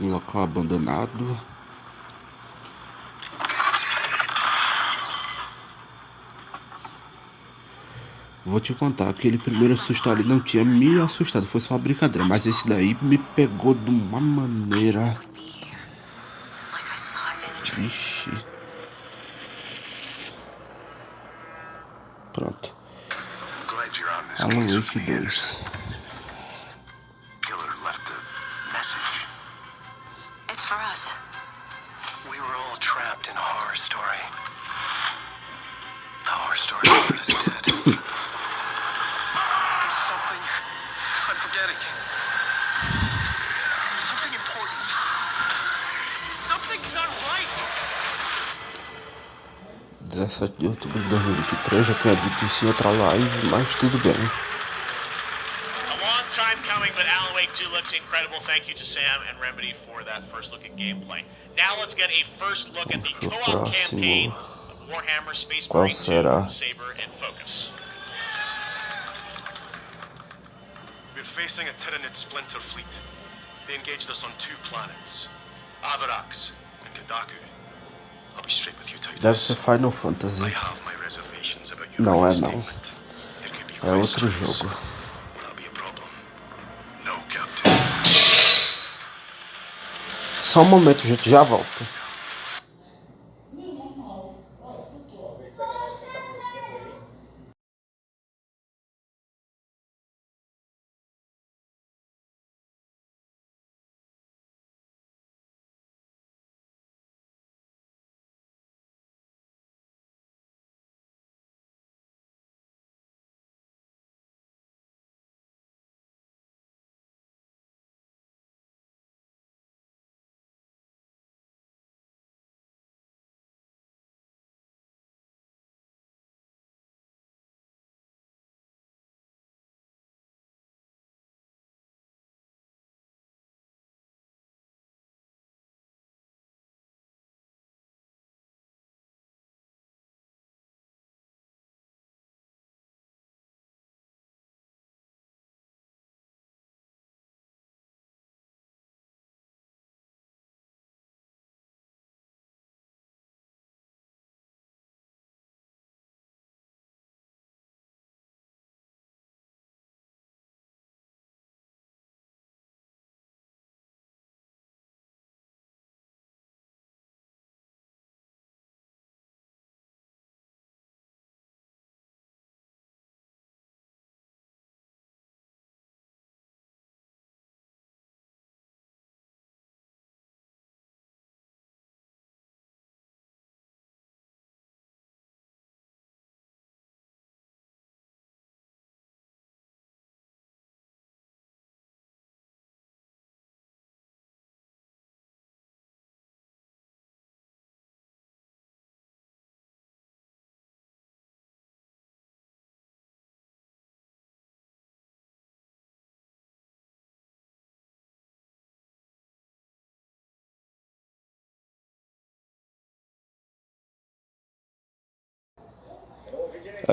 Um local abandonado. Vou te contar, aquele primeiro susto ali não tinha me assustado, foi só uma brincadeira, mas esse daí me pegou de uma maneira. Vixe. Pronto. Alan Wake 2. It's for us. We were all trapped in a horror story. The horror story put us dead. There's something I'm forgetting. Something important. Something's not right. 17 de outubro de 2023, já tinha dito isso em outra live, mas tudo bem. Time coming, but Alan Wake 2 looks incredible. Thank you to Sam and Remedy for that first look at gameplay. Now let's get a first look at the co-op campaign of Warhammer Space Marine 2, Saber and Focus. We're facing a Tyranid splinter fleet. They engaged us on 2 planets, Avarax and Kadaku. I'll be straight with you, Titus. Deve ser Final Fantasy. I have my reservations about your Não é não. statement. There could be É outro questions. jogo. Will that be a problem? No, Captain. Só um momento, gente, já volto.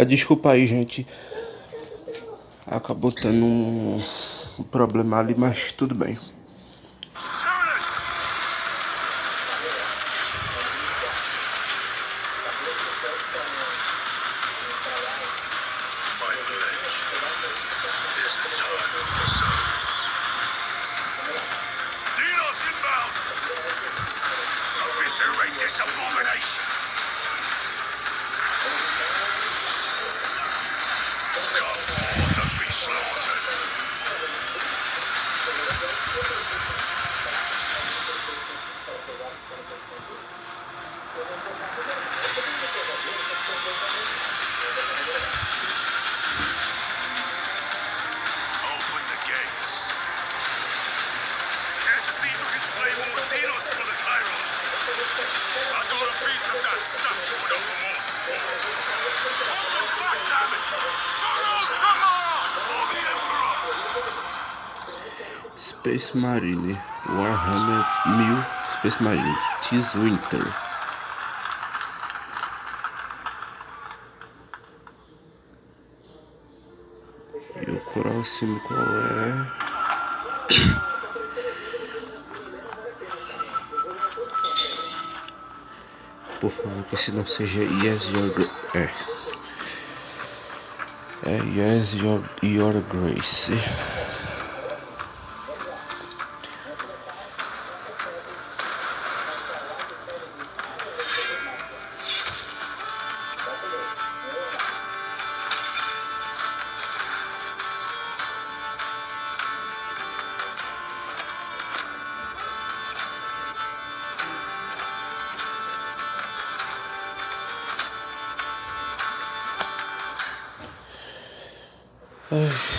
Desculpa aí, gente. Acabou tendo um problema ali, mas tudo bem. Space Marine, Warhammer 1000 Space Marine, This Winter. E o próximo qual é? Por favor, que esse não seja Yes Your Yes Your Grace.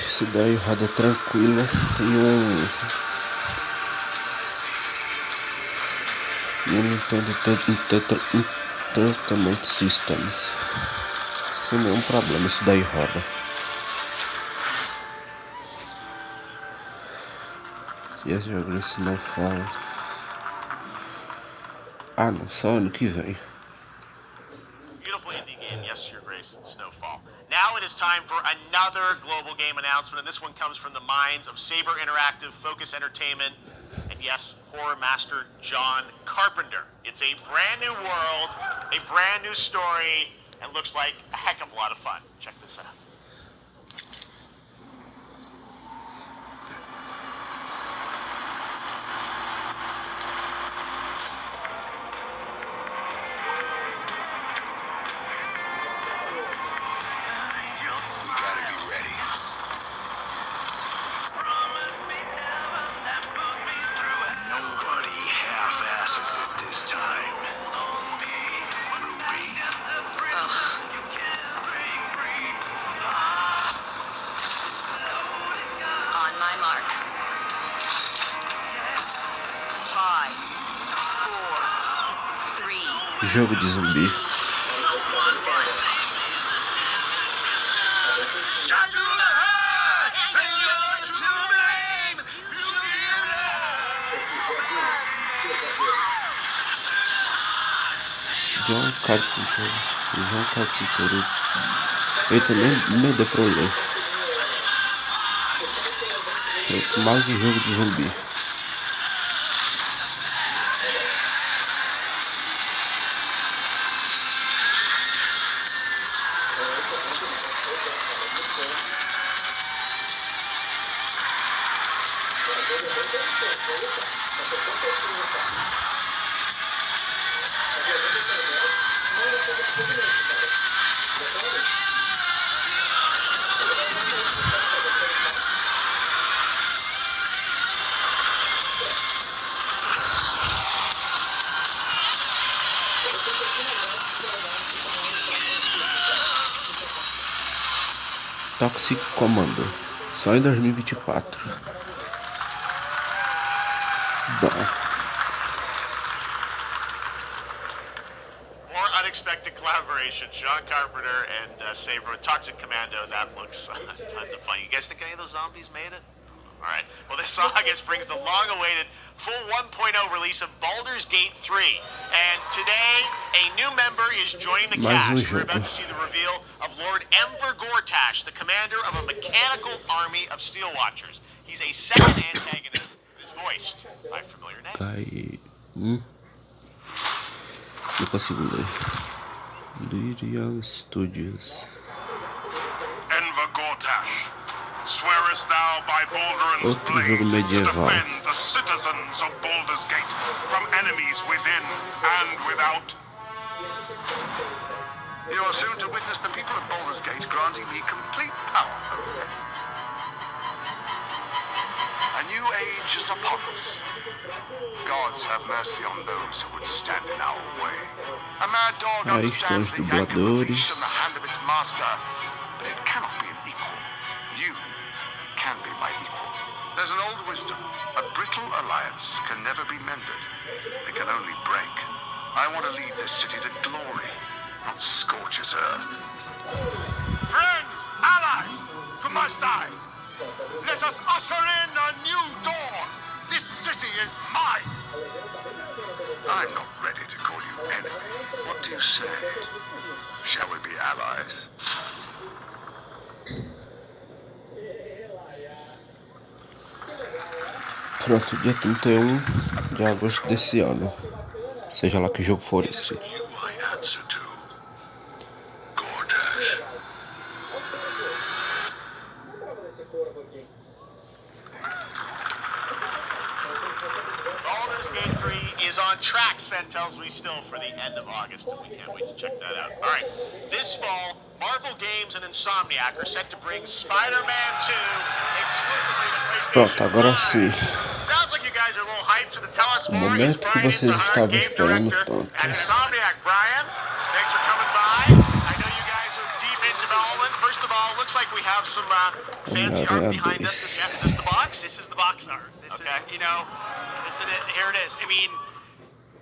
Isso daí roda tranquilo e um Nintendo Entertainment Systems sem nenhum problema, isso daí roda. Yes, Your Grace Snowfall. Não, só ano que vem. Beautiful indie game, Yes, Your Grace, Snowfall. Now it is time for another global game announcement, and this one comes from the minds of Saber Interactive, Focus Entertainment, and yes, horror master John Carpenter. It's a brand new world, a brand new story, and looks like a heck of a lot of fun. Check this out. Jogo de zumbi. John Carpenter. Eita, nem deu pra ler. Mais um jogo de zumbi. Toxic Commando, só em 2024. Bom. More unexpected collaboration, John Carpenter and Saber with Toxic Commando. That looks tons of fun. You guys think any of those zombies made it? All right. Well, this August brings the long-awaited full 1.0 release of Baldur's Gate 3. And today, a new member is joining the cast. We're about to see the reveal of Lord Enver Gortash, the commander of a mechanical army of Steel Watchers. He's a second antagonist who is voiced by a familiar name. Não consigo ler. Lyrian Studios. Enver Gortash. Swearest thou by Baldur's blade to defend the citizens of Baldur's Gate from enemies within and without? You are soon to witness the people of Baldur's Gate granting me complete power over them. A new age is upon us. Gods have mercy on those who would stand in our way. A mad dog understands the yank of the leash in the hand of its master, but it cannot be an equal. You can be my equal. There's an old wisdom. A brittle alliance can never be mended. It can only break. I want to lead this city to glory, not scorch its earth. Friends, allies, to my side. Let us usher in a new dawn. This city is mine. I'm not ready to call you enemy. What do you say? Shall we be allies? Pronto, dia 31 de agosto desse ano. Seja lá que jogo for esse. Baldur's Gate 3 is on track, Sven tells me still, for the end of August, and we can't wait to check that out. All right, this fall, Marvel Games and Insomniac are set to bring Spider-Man 2 exclusively to PlayStation. Pronto, agora sim. Sounds like you guys are a little hyped, so to tell us O more momento que vocês estavam esperando tanto. Insomniac, Brian, thanks for coming by. I know you guys are deep in development. First of all, looks like we have some fancy art behind us. Is this the box? This is the box art. This is, you know, this is it. Here it is. I mean,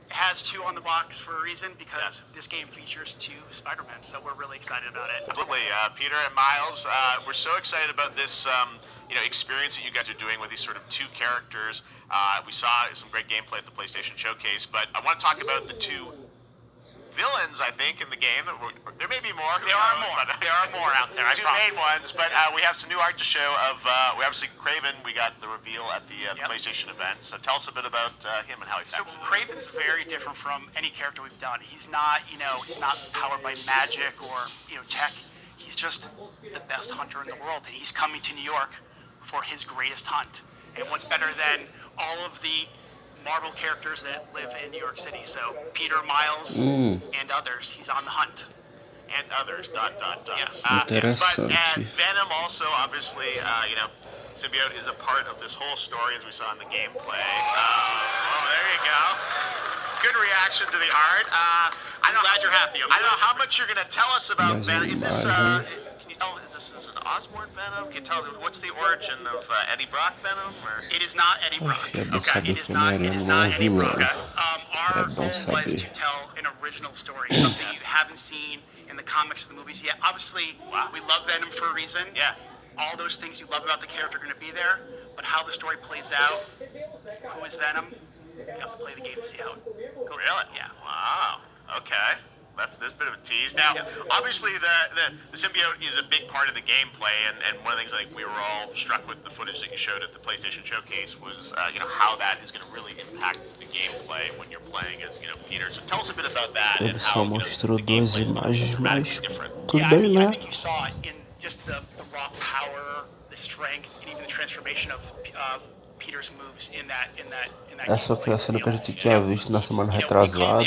it has 2 on the box for a reason, because this game features 2 Spider-Men, so we're really excited about it. Absolutely. Peter and Miles, we're so excited about this experience that you guys are doing with these sort of 2 characters. We saw some great gameplay at the PlayStation Showcase, but I want to talk about the 2 villains ones, I think, in the game. There may be more. There are more. There are more out there. Two main ones, but we have some new art to show of. We obviously Craven. We got the reveal at the PlayStation event. So tell us a bit about him and how he. So Craven's very different from any character we've done. He's not, he's not powered by magic or tech. He's just the best hunter in the world, and he's coming to New York for his greatest hunt. And what's better than all of the Marvel characters that live in New York City? So Peter, Miles, and others. He's on the hunt. And others. ... Yes. Interessante. Venom also, obviously, symbiote is a part of this whole story, as we saw in the gameplay. There you go. Good reaction to the art. I'm glad you're happy. I don't know how much you're going to tell us about Venom. Is this, can you tell, is this an Osborn Venom? Can you tell, what's the origin of Eddie Brock Venom? Or? It is not Eddie Brock. Okay, it is not Eddie Brock. Our goal was to tell an original story, something you haven't seen in the comics or the movies yet. Obviously, we love Venom for a reason. Yeah. All those things you love about the character are going to be there, but how the story plays out, who is Venom, you have to play the game to see how it goes. Really? Yeah. Wow. Okay. That's a bit of a tease. Now, obviously, the symbiote is a big part of the gameplay, and one of the things I think we were all struck with the footage that you showed at the PlayStation Showcase was, how that is going to really impact the gameplay when you're playing as, Peter. So tell us a bit about that. Ele só mostrou duas imagens, mas tudo I bem, né? think you saw it in just the raw power, the strength, and even the transformation of Peter's moves in that Essa foi a cena que a gente tinha visto na semana retrasada.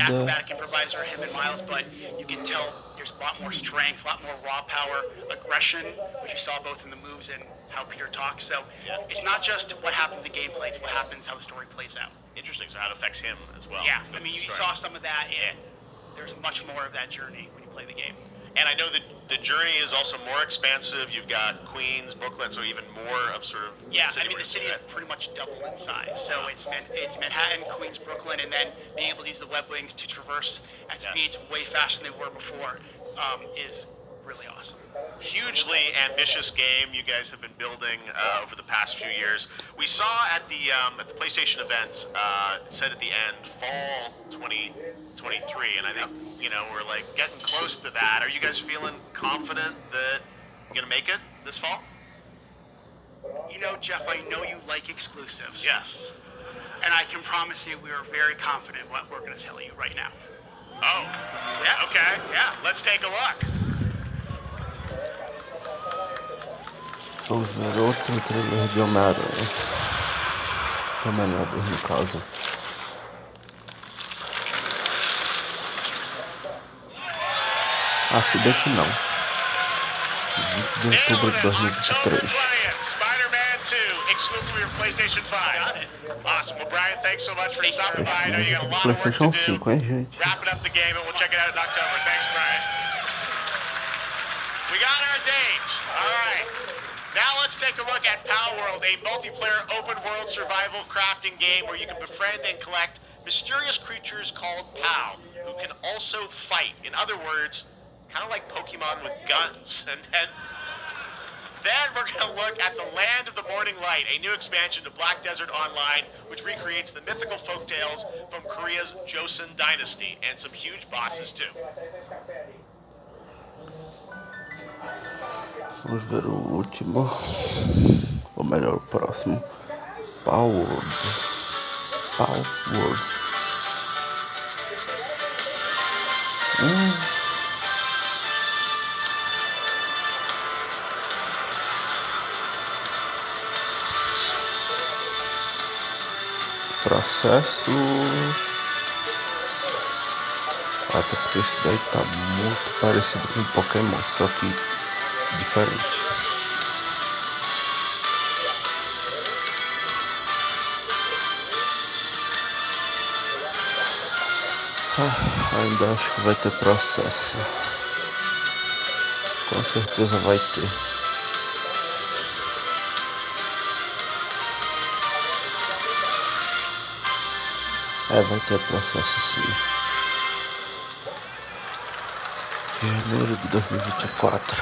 Improviser, him and Miles, but you can tell there's a lot more strength, a lot more raw power, aggression, which you saw both in the moves and how Peter talks. So it's not just what happens in the gameplay, it's what happens, how the story plays out. Interesting, so how it affects him as well. Yeah, I mean, you saw some of that, and there's much more of that journey when you play the game. And I know that the journey is also more expansive. You've got Queens, Brooklyn, so even more of sort of the city is pretty much double in size. So it's Manhattan, Queens, Brooklyn, and then being able to use the web wings to traverse at speeds way faster than they were before is really awesome. Hugely ambitious game you guys have been building over the past few years. We saw at the PlayStation event, it said at the end, fall 2023, and I think we're like getting close to that. Are you guys feeling confident that you're gonna make it this fall? Jeff, I know you like exclusives. Yes. And I can promise you we are very confident what we're going to tell you right now. Oh, yeah, okay, yeah, let's take a look. Vamos ver outro trailer de Homem-Aranha. De Homem-Aranha 2, no caso. Se bem que não. 20 de outubro de 2023. Spider-Man 2, exclusively for PlayStation 5. Awesome. Well, Brian, thanks so much for stopping by. I know you got a lot of work to PlayStation do. 5, hein, gente? Wrapping up the game, and we'll check it out in October. Thanks, Brian. We got our date. All right. Now let's take a look at Pow World, a multiplayer open-world survival crafting game where you can befriend and collect mysterious creatures called Pow, who can also fight. In other words, kind of like Pokemon with guns. And then we're going to look at the Land of the Morning Light, a new expansion to Black Desert Online, which recreates the mythical folktales from Korea's Joseon Dynasty, and some huge bosses too. Vamos ver o último, ou melhor, o próximo. Pow World. Pow World. Processo. Até porque esse daí tá muito parecido com Pokémon, só que diferente. Ainda acho que vai ter processo. Com certeza vai ter. Vai ter processo sim. Janeiro de 2024.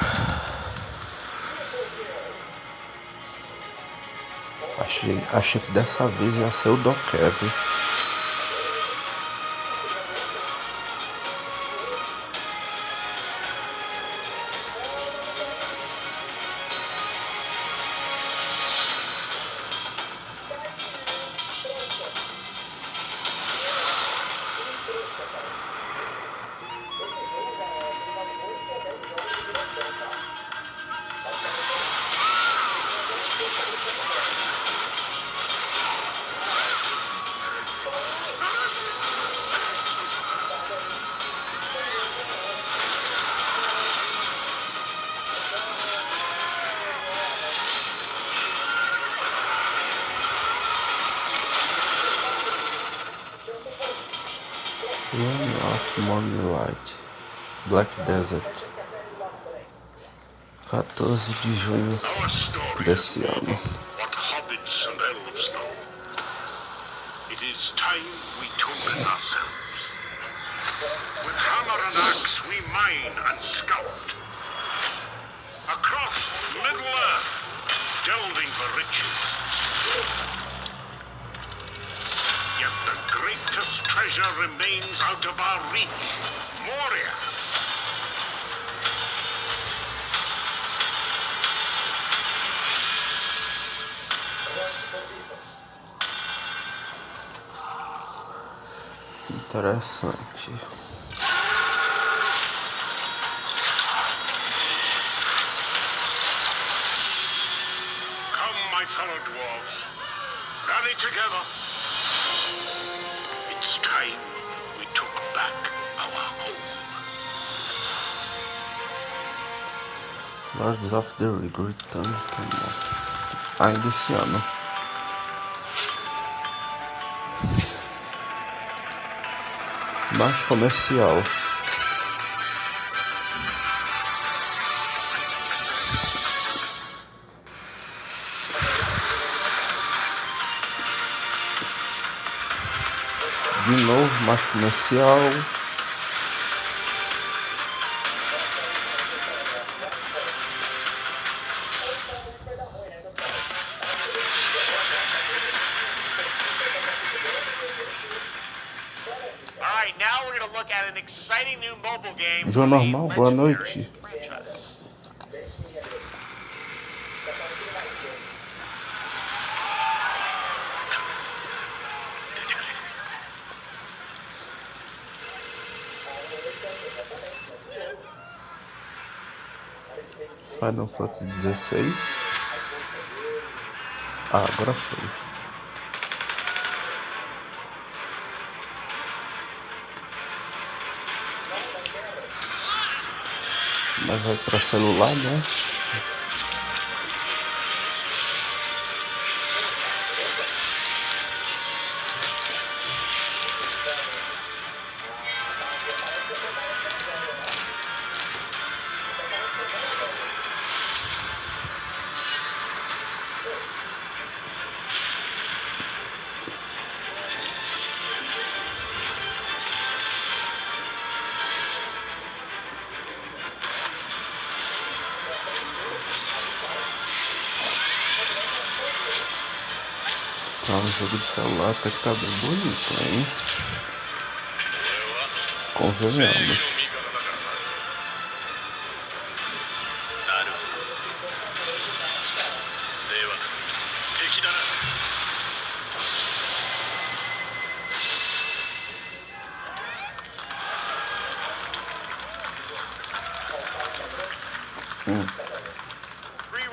Achei que dessa vez ia ser o Dokev. Run of Morning Light, Black Desert, 14 de junho desse ano. What hobbits and elves know. It is time we took ourselves. With hammer and axe we mine and scout. Across Middle-earth, delving for riches. Yet the greatest treasure remains out of our reach. Moria. Interessante. Come, my fellow dwarves. Rally together. It's time we took back our home. Lords of the Rig Return ainda esse ano. Mais comercial. De novo, mais comercial. João Normal, boa noite. Final Fantasy 16. Ah, agora foi. Mas vai para celular, né? Tá, o jogo de celular até que tá bem bonito, hein? Convenhamos.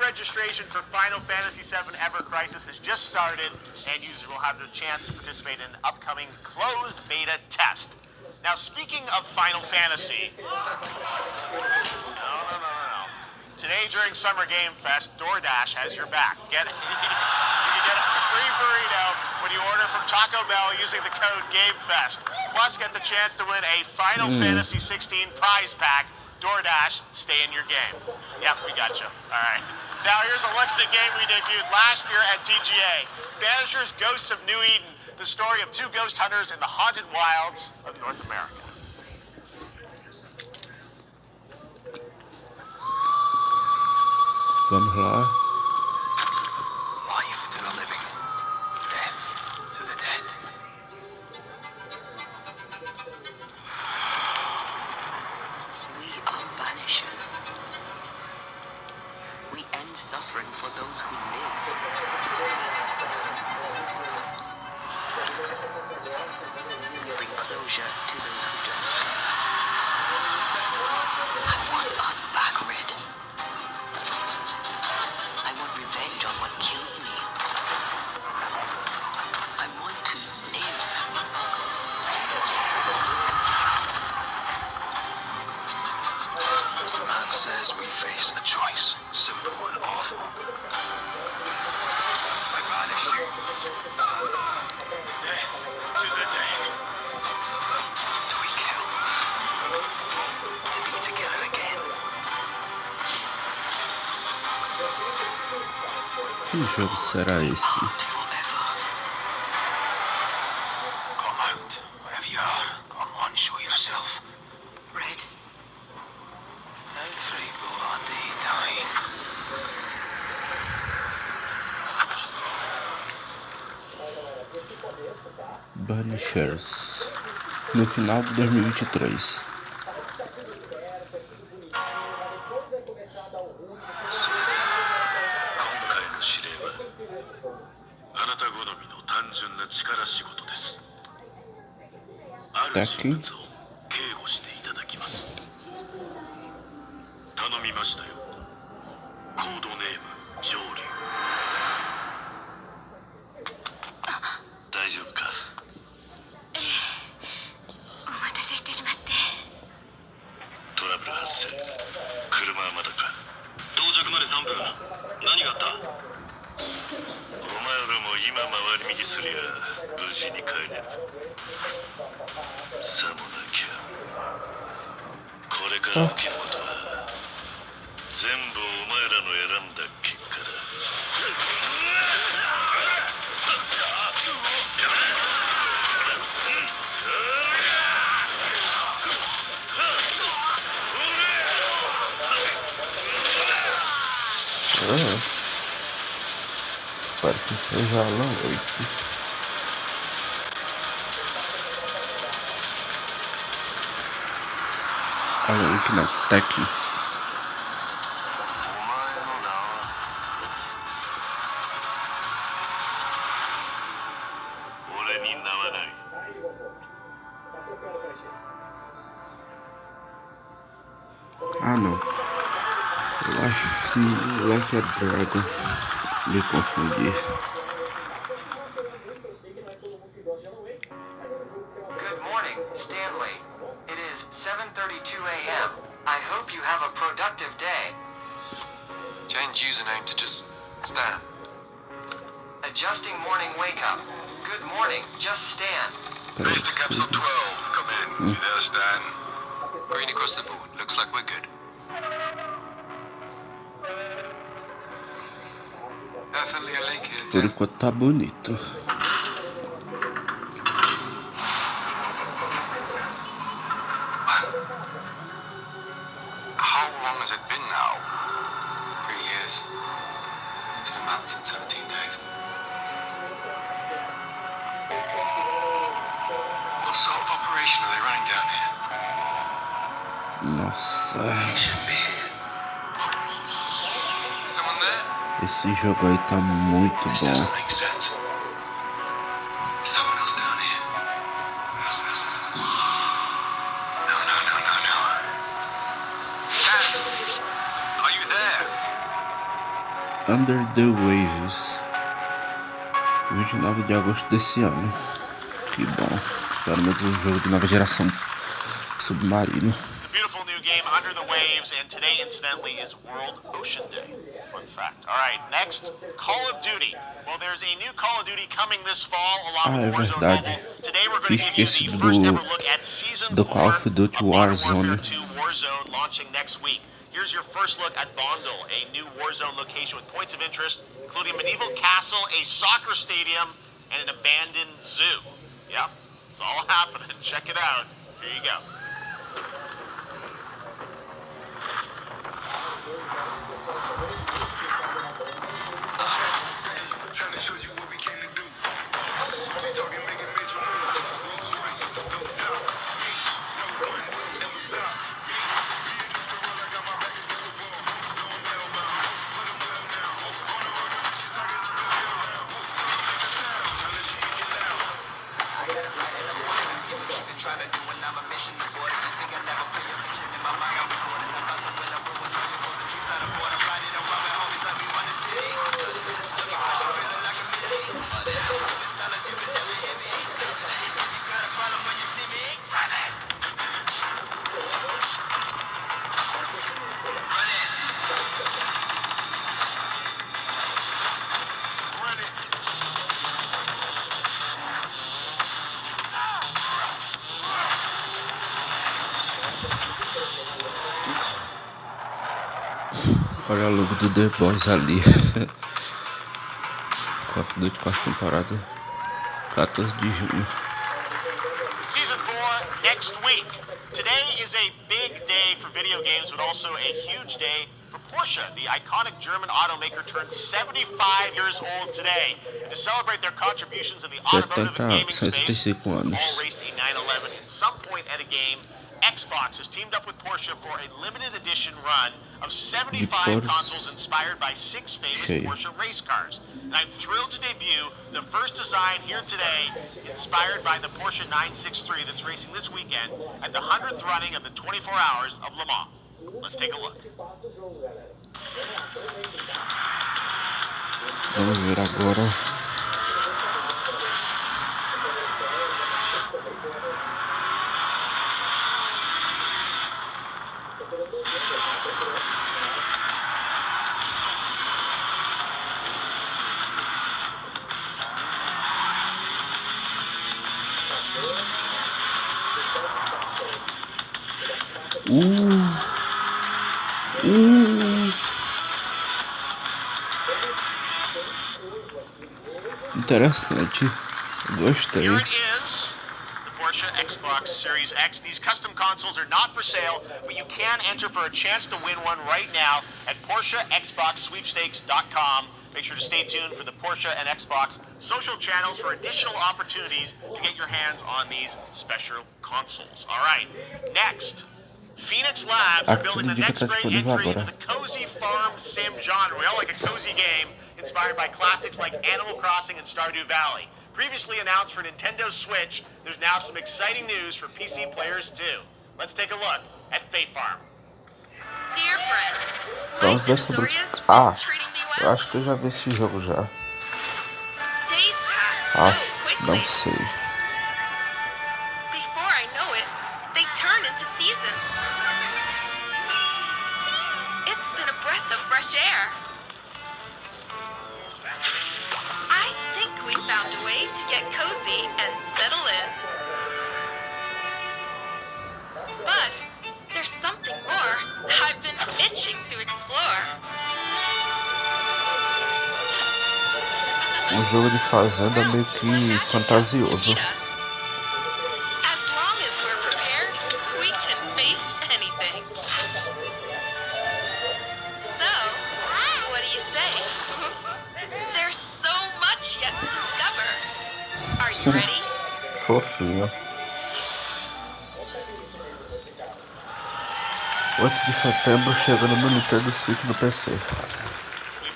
Registration for Final Fantasy VII Ever Crisis has just started, and users will have the chance to participate in an upcoming closed beta test. Now, speaking of Final Fantasy... No. Today, during Summer Game Fest, DoorDash has your back. You can get a free burrito when you order from Taco Bell using the code GameFest. Plus, get the chance to win a Final Fantasy 16 prize pack. DoorDash, stay in your game. Yep, we got you. All right. Now here's a look at the game we debuted last year at TGA. Banishers Ghosts of New Eden, the story of two ghost hunters in the haunted wilds of North America. Vamos lá. Life to the living, death to the dead. We are banishers. We end suffering for those who live. We bring closure to those who don't. I want us back, Red. I want revenge on what killed me. I want to live. As the man says, we face a choice, simple and awful. I banish you. Death to the dead. To Que jogo será esse? Come out, wherever you are. Come on, show yourself. Red. Every bloody time. Banishers. No final de 2023. あなた好みの単純な力仕事です。ある Tá 人 aqui. 物を警護していただきます。頼みましたよ。コードネーム上流。大丈夫か？お待たせしてしまって。トラブル発生。車はまだか？到着まで3分。何があった？お前らも今回り右すりゃ無事に帰れる。さもなきゃこれから起きることは全部お前らの選んだ結果だ。Espero que seja Alan Wake. Alan Wake não, Tekken. 俺に名はない。Ah não. Like a Dragon. Me confundi. Good morning, Stanley. It is 7:32 a.m. I hope you have a productive day. Change username to just Stan. Adjusting morning wake up. Good morning, just Stan. Base to capsule 12. Come in. You there, Stan? Green across the board. Looks like we're good. Definitely a lake here. Por enquanto tá bonito. How long has it been now? 3 years. 2 months and 17 days. What sort of operation are they running down here? Nossa. Should be here. Someone there? Esse jogo aí tá muito bom. Doesn't make sense. Someone else down here. No. Dad, are you there? Under the Waves. 29 de agosto desse ano. Que bom. Pelo menos um jogo de nova geração submarino. It's a beautiful new game, Under the Waves, and today, incidentally, is World Ocean Day. Fun fact. All right, next, Call of Duty. Well, there's a new Call of Duty coming this fall along with Warzone Mobile. Today, we're going to give you the first ever look at Season 4 Call of Duty of Modern Warfare Warzone. 2 Warzone launching next week. Here's your first look at Bondal, a new Warzone location with points of interest, including a medieval castle, a soccer stadium, and an abandoned zoo. Yep, it's all happening. Check it out. Here you go. Trying to show you what we came to do. We talking making major moves. Rolls Royce, no top. No one will ever stop. Reintroduce the world, I got my back against the wall. Going hellbound, but I'm well now. On the road to riches, I get the bill around. Tell them make a sound, unless you make it loud. I got a fight in the morning. See what you've been trying to do when I'm a mission aborted. You think I never pay attention in my mind? I'm recording. I'm about to win. I'm rolling through your and dreams out of board. I'm riding around with homies like we run the city. Looking fresh, I'm feeling like a minute. Moving silence, you can never hear me. If you got a problem when you see me, run it. Run it. Run it. Olha o logo do The Boys ali. of Duty, quarta temporada, 14 de junho. Season 4 next week. Today is a big day for video games, but also a huge day for Porsche. The iconic German automaker turned 75 years old today. And to celebrate their contributions in the automotive and gaming space, all raced a 911 at some point at a game. Xbox has teamed up with Porsche for a limited edition run of 75 consoles inspired by 6 famous Porsche race cars. And I'm thrilled to debut the first design here today, inspired by the Porsche 963 that's racing this weekend at the 100th running of the 24 Hours of Le Mans. Let's take a look. Vamos ver agora. Interessante. Gostei. Here it is, the Porsche Xbox Series X. These custom consoles are not for sale, but you can enter for a chance to win one right now at PorscheXboxSweepstakes.com. Make sure to stay tuned for the Porsche and Xbox social channels for additional opportunities to get your hands on these special consoles. All right, next. Phoenix Labs are building the next great entry into the cozy farm sim genre. We all like a cozy game inspired by classics like Animal Crossing and Stardew Valley. Previously announced for Nintendo Switch, there's now some exciting news for PC players too. Let's take a look at Fate Farm. Dear friend, Vamos ver sobre... Ah, eu acho que eu já vi esse jogo já. Acho, não sei. Before I know it, they turn into season. It's been a breath of fresh air. I think we found a way to get cozy and settle in. But there's something more I've been itching to explore. Um jogo de fazenda meio que fantasioso. As long as we're prepared, we can face anything. So, what do you say? There's so much yet to discover. Are you ready? Fofinho. 8 de setembro chegando no Nintendo Switch no PC.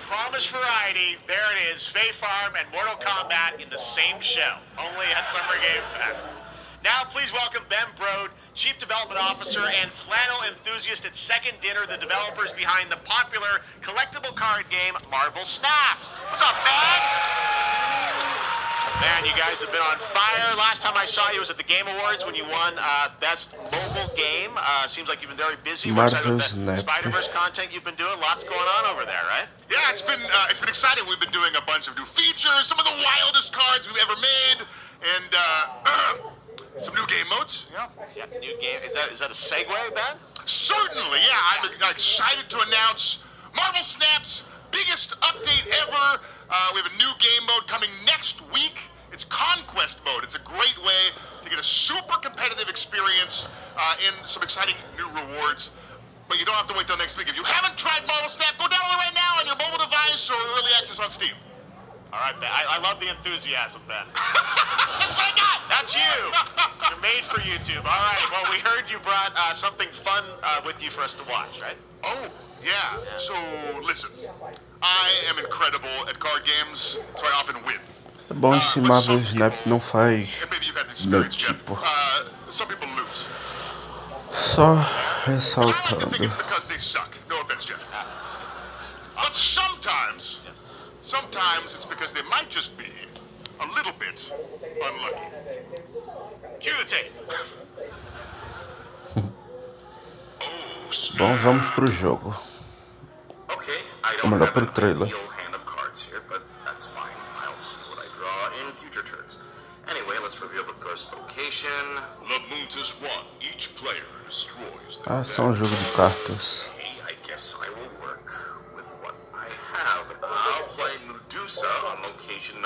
Promised variety, there it is, Fate Farm and Mortal Kombat in the same show, only at Summer Game Fest. Now please welcome Ben Brode, Chief Development Officer and flannel enthusiast at Second Dinner, the developers behind the popular collectible card game Marvel Snap. What's up, Ben? Man, you guys have been on fire. Last time I saw you was at the Game Awards when you won Best Mobile Game. Seems like you've been very busy. We're excited with the Spider-Verse content you've been doing. Lots going on over there, right? Yeah, it's been exciting. We've been doing a bunch of new features, some of the wildest cards we've ever made, and some new game modes. Yeah, new game. Is that a segue, Ben? Certainly, yeah. I'm excited to announce Marvel Snap's biggest update ever. We have a new game mode coming next week. It's Conquest mode. It's a great way to get a super competitive experience and some exciting new rewards. But you don't have to wait till next week. If you haven't tried Marvel Snap, go download it right now on your mobile device or early access on Steam. All right, Ben. I love the enthusiasm, Ben. That's what I got. That's you. You're made for YouTube. All right. Well, we heard you brought something fun with you for us to watch, right? Oh, yeah. So, listen. I am incredible at card games, so I often win. É bom, esse Marvel Snap não faz meu tipo. Some people lose. Só ressaltando. It's because they suck. No offense, Jeff. But sometimes it's because they might just be a little bit unlucky. Cue the tape. Bom, vamos pro jogo. Ou melhor, pro trailer. Ah, só um jogo de cartas. I'll play Medusa on location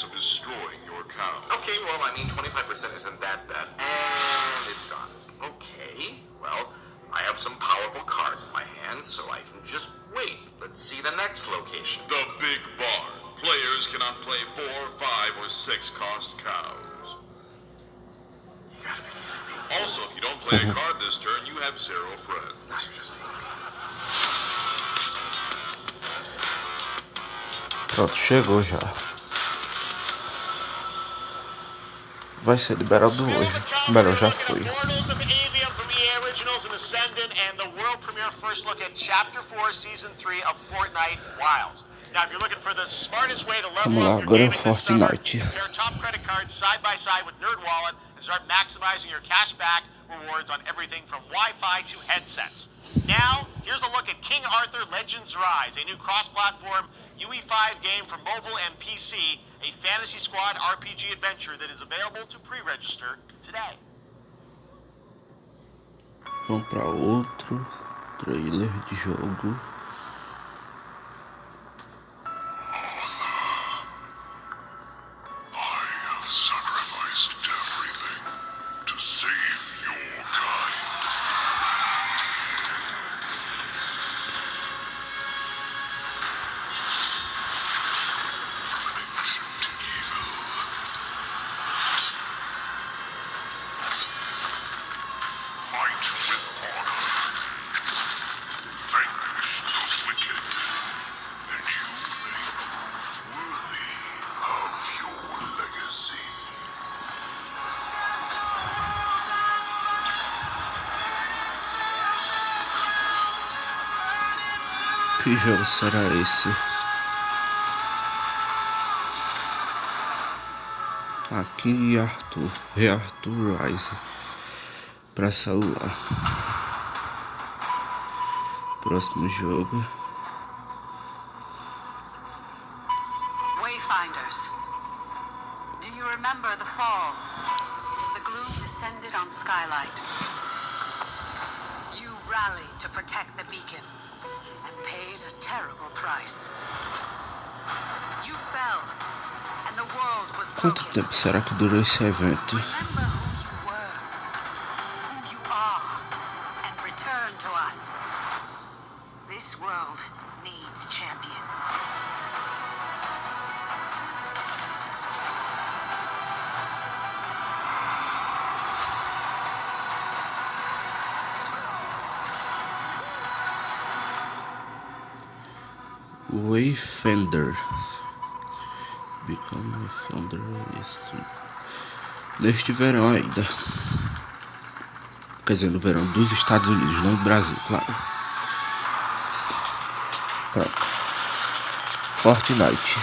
chance of destroying your cow. Okay, well, I mean, 25% isn't that bad. And it's gone. Okay, well, I have some powerful cards in my hand, so I can just wait. Let's see the next location. The Big Barn. Players cannot play 4, 5, or 6 cost cows. You gotta be kidding me. Also, if you don't play a card this turn, you have 0 friends. Now you're just Pronto, chegou já. Vai ser liberado hoje. Melhor, já foi. Originals and Ascendant, and the world premiere first look at Chapter 4, Season 3 of Fortnite Wilds. Now, if you're looking for the smartest way to level up your gaming this summer, pair top credit cards side by side with NerdWallet and start maximizing your cashback rewards on everything from Wi-Fi to headsets. Now, here's a look at King Arthur Legends Rise, a new cross-platform UE5 game for mobile and PC, a Fantasy Squad RPG adventure that is available to pre-register today. Vamos para outro trailer de jogo. Que jogo será esse? Aqui Arthur, Rearthur Rise para celular. Próximo jogo. Wayfinders. Do you remember the fall? The gloom descended on Skylight. You rallied to protect the beacon. Paid a terrible price. You fell, and the world was broken. Quanto tempo será que durou esse evento? Remember who you were, who you are, and return to us. This world needs champions. Wayfinder. Become a Thunder. Neste verão ainda. Quer dizer, no verão dos Estados Unidos, não do Brasil, claro. Pronto. Fortnite.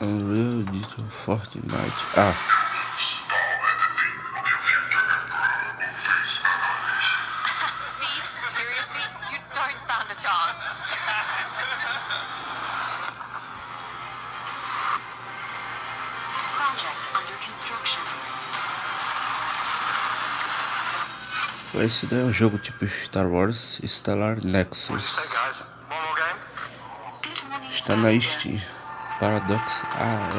Unreal Digital Fortnite. Ah. Steve, seriously? You don't stand a chance. Project under construction. Esse daí é um jogo tipo Star Wars Stellar Nexus. Está na Steam. Paradox ARC.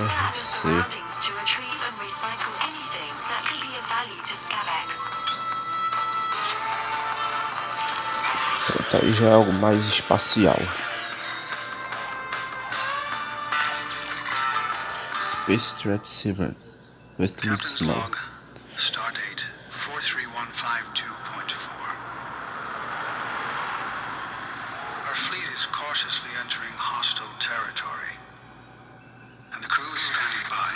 Pronto, aí já é algo mais espacial. Space Threat 7. Western Snow. Stardate 43152.4. Our fleet is cautiously entering hostile territory, and the crew is standing by.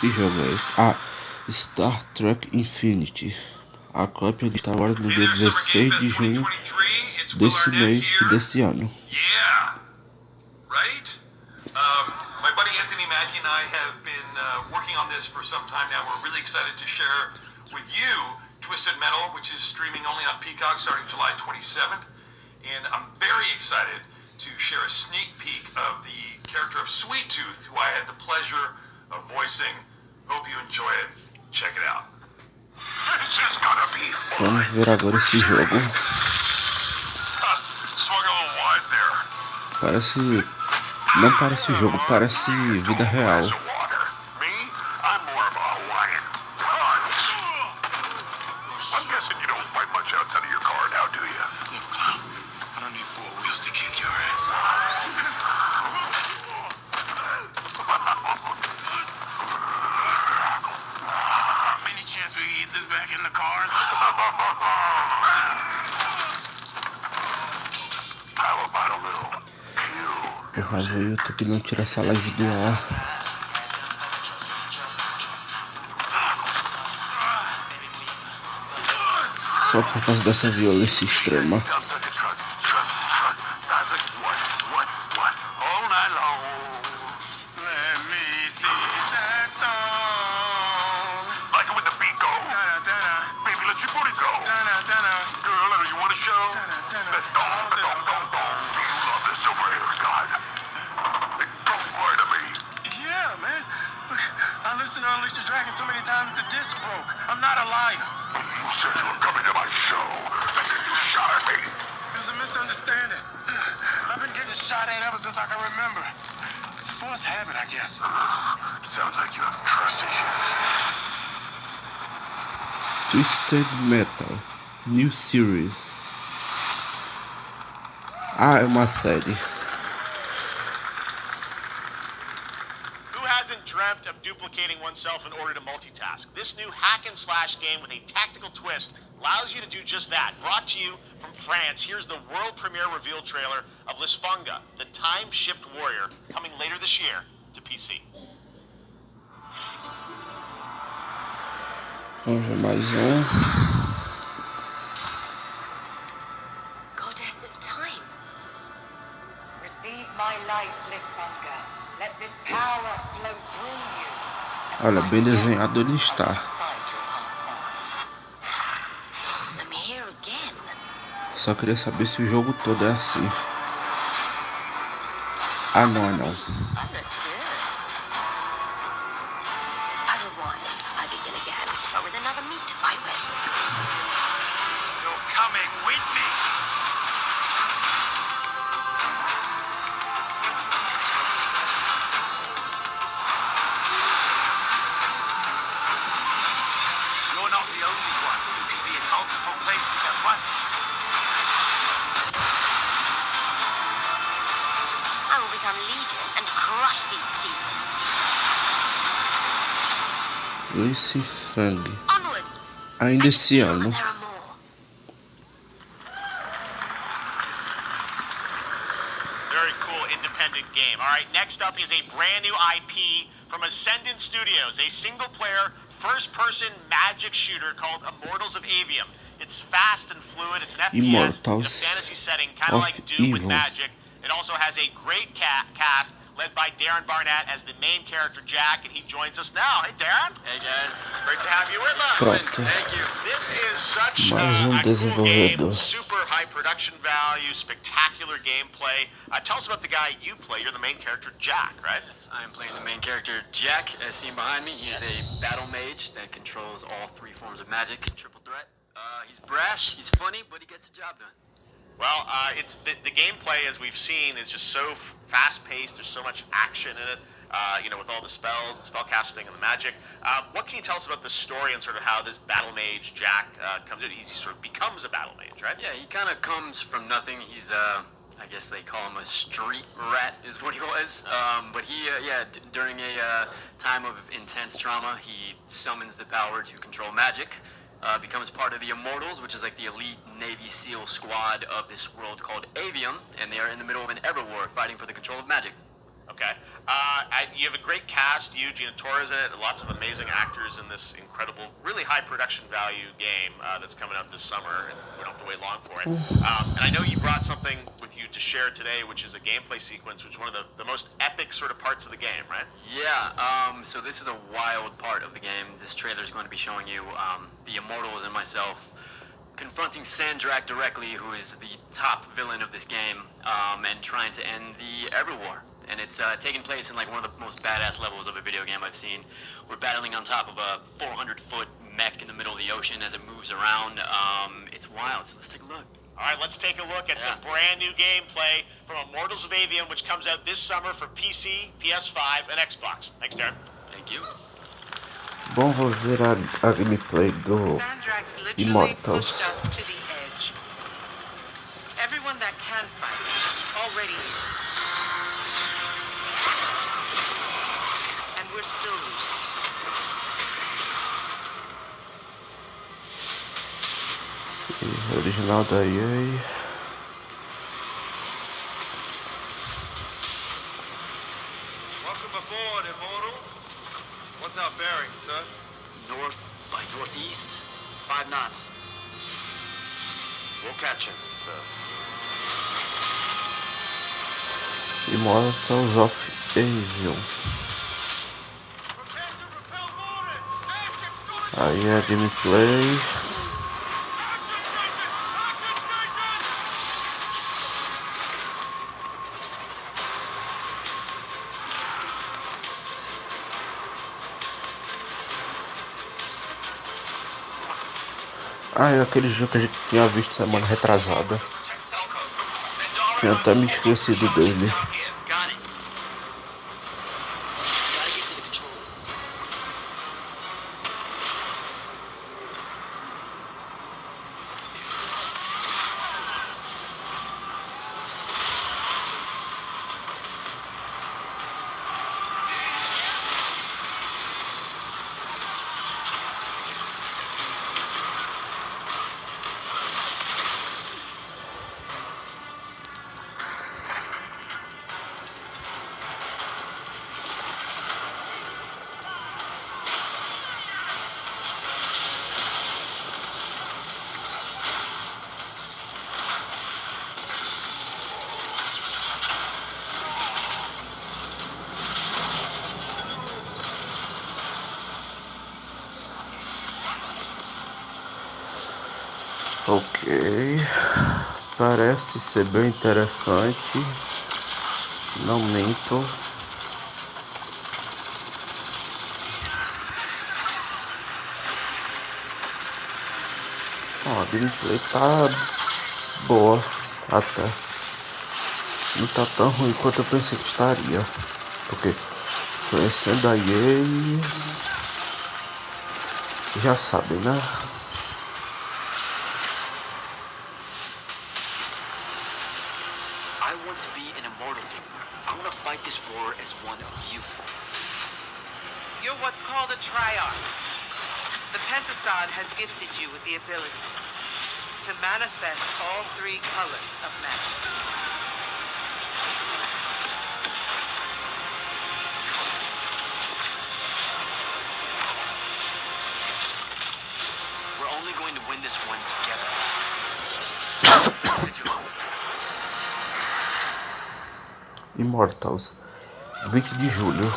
Que jogo é esse? Ah, Star Trek Infinity. A cópia de Star Wars no dia 16 de junho desse mês e desse ano. Yeah, right? My buddy Anthony Mackie and I have been working on this for some time now. We're really excited to share with you Twisted Metal, which is streaming only on Peacock starting July 27th. And I'm very excited to share a sneak peek of the character of Sweet Tooth, who I had the pleasure of voicing. Hope you enjoy it. Check it out. This is gonna be fun. Vamos ver agora esse jogo. Swung a little wide there. Parece... Não parece jogo, parece vida real. Me, I'm more of a Hawaiian. I'm guessing you don't fight much outside of your car now, do you? Look, clown, I don't need four wheels to kick your ass. Any chance we can get this back in the cars? How about a little? Por favor, YouTube, não tira essa live do ar. Só por causa dessa violência extrema. Twisted Metal New Series. Ah, é uma série. Who hasn't dreamt of duplicating oneself in order to multitask? This new hack and slash game with a tactical twist allows you to do just that. Brought to you from France, here's the world premiere reveal trailer of Lisfunga, the Time Shift Warrior, coming later this year to PC. Vamos ver mais um. Goddess of time. Receive my light, Lisfunga. Let this power flow through you. Olha, bem desenhado ele está. I'm here again. Só queria saber se o jogo todo é assim. Ah, não é não. Lucy Fang. Ainda esse ano. Very cool independent game. All right, next up is a brand new IP from Ascendant Studios, a single-player, first-person magic shooter called Immortals of Avium. It's fast and fluid. It's an FPS in a fantasy setting, kind of like Doom with magic. It also has a great cast led by Darren Barnett as the main character Jack, and he joins us now. Hey, Darren. Hey, guys. Great to have you with us. Pronto. Thank you. This is such Mais cool game, super high production value, spectacular gameplay. Tell us about the guy you play. You're the main character Jack, right? Yes, I am playing the main character Jack, as seen behind me. He is a battle mage that controls all three forms of magic, triple threat. He's brash, he's funny, but he gets the job done. Well, it's the gameplay, as we've seen, is just so fast-paced. There's so much action in it, with all the spells, the spell casting, and the magic. What can you tell us about the story and sort of how this battle mage Jack comes in? He sort of becomes a battle mage, right? Yeah, he kind of comes from nothing. He's I guess they call him a street rat, is what he was. But he, during a time of intense trauma, he summons the power to control magic. Becomes part of the Immortals, which is like the elite Navy SEAL squad of this world called Avium, and they are in the middle of an ever war fighting for the control of magic. Okay. You have a great cast. You, Gina Torres in it. Lots of amazing actors in this incredible, really high production value game that's coming out this summer, and we don't have to wait long for it. And I know you brought something with you to share today, which is a gameplay sequence, which is one of the most epic sort of parts of the game, right? Yeah. So this is a wild part of the game. This trailer is going to be showing you the Immortals and myself confronting Sandrak directly, who is the top villain of this game, and trying to end the Everwar. And it's taking place in like one of the most badass levels of a video game I've seen. We're battling on top of a 400-foot mech in the middle of the ocean as it moves around. It's wild, so let's take a look. All right, let's take a look at some brand new gameplay from Immortals of Avium, which comes out this summer for PC, PS5, and Xbox. Thanks, Darren. Thank you. Bom, vou ver a gameplay do Immortals. Everyone that can fight already is. And we're still losing. Original da EA. Welcome aboard, Immortal. What's our bearing, sir? North by northeast, 5 knots. We'll catch him, sir. Immortals of Avium. Aí é a gameplay. Ah, é aquele jogo que a gente tinha visto semana retrasada. Tinha até me esquecido dele. Ok, parece ser bem interessante, não minto. Ó, a gameplay tá boa até, não tá tão ruim quanto eu pensei que estaria, porque conhecendo a EA, já sabe, né? I want to be an immortal. I want to fight this war as one of you. You're what's called a triarch. The Pentasod has gifted you with the ability to manifest all 3 colors of magic. We're only going to win this one together. Immortals, 20 de julho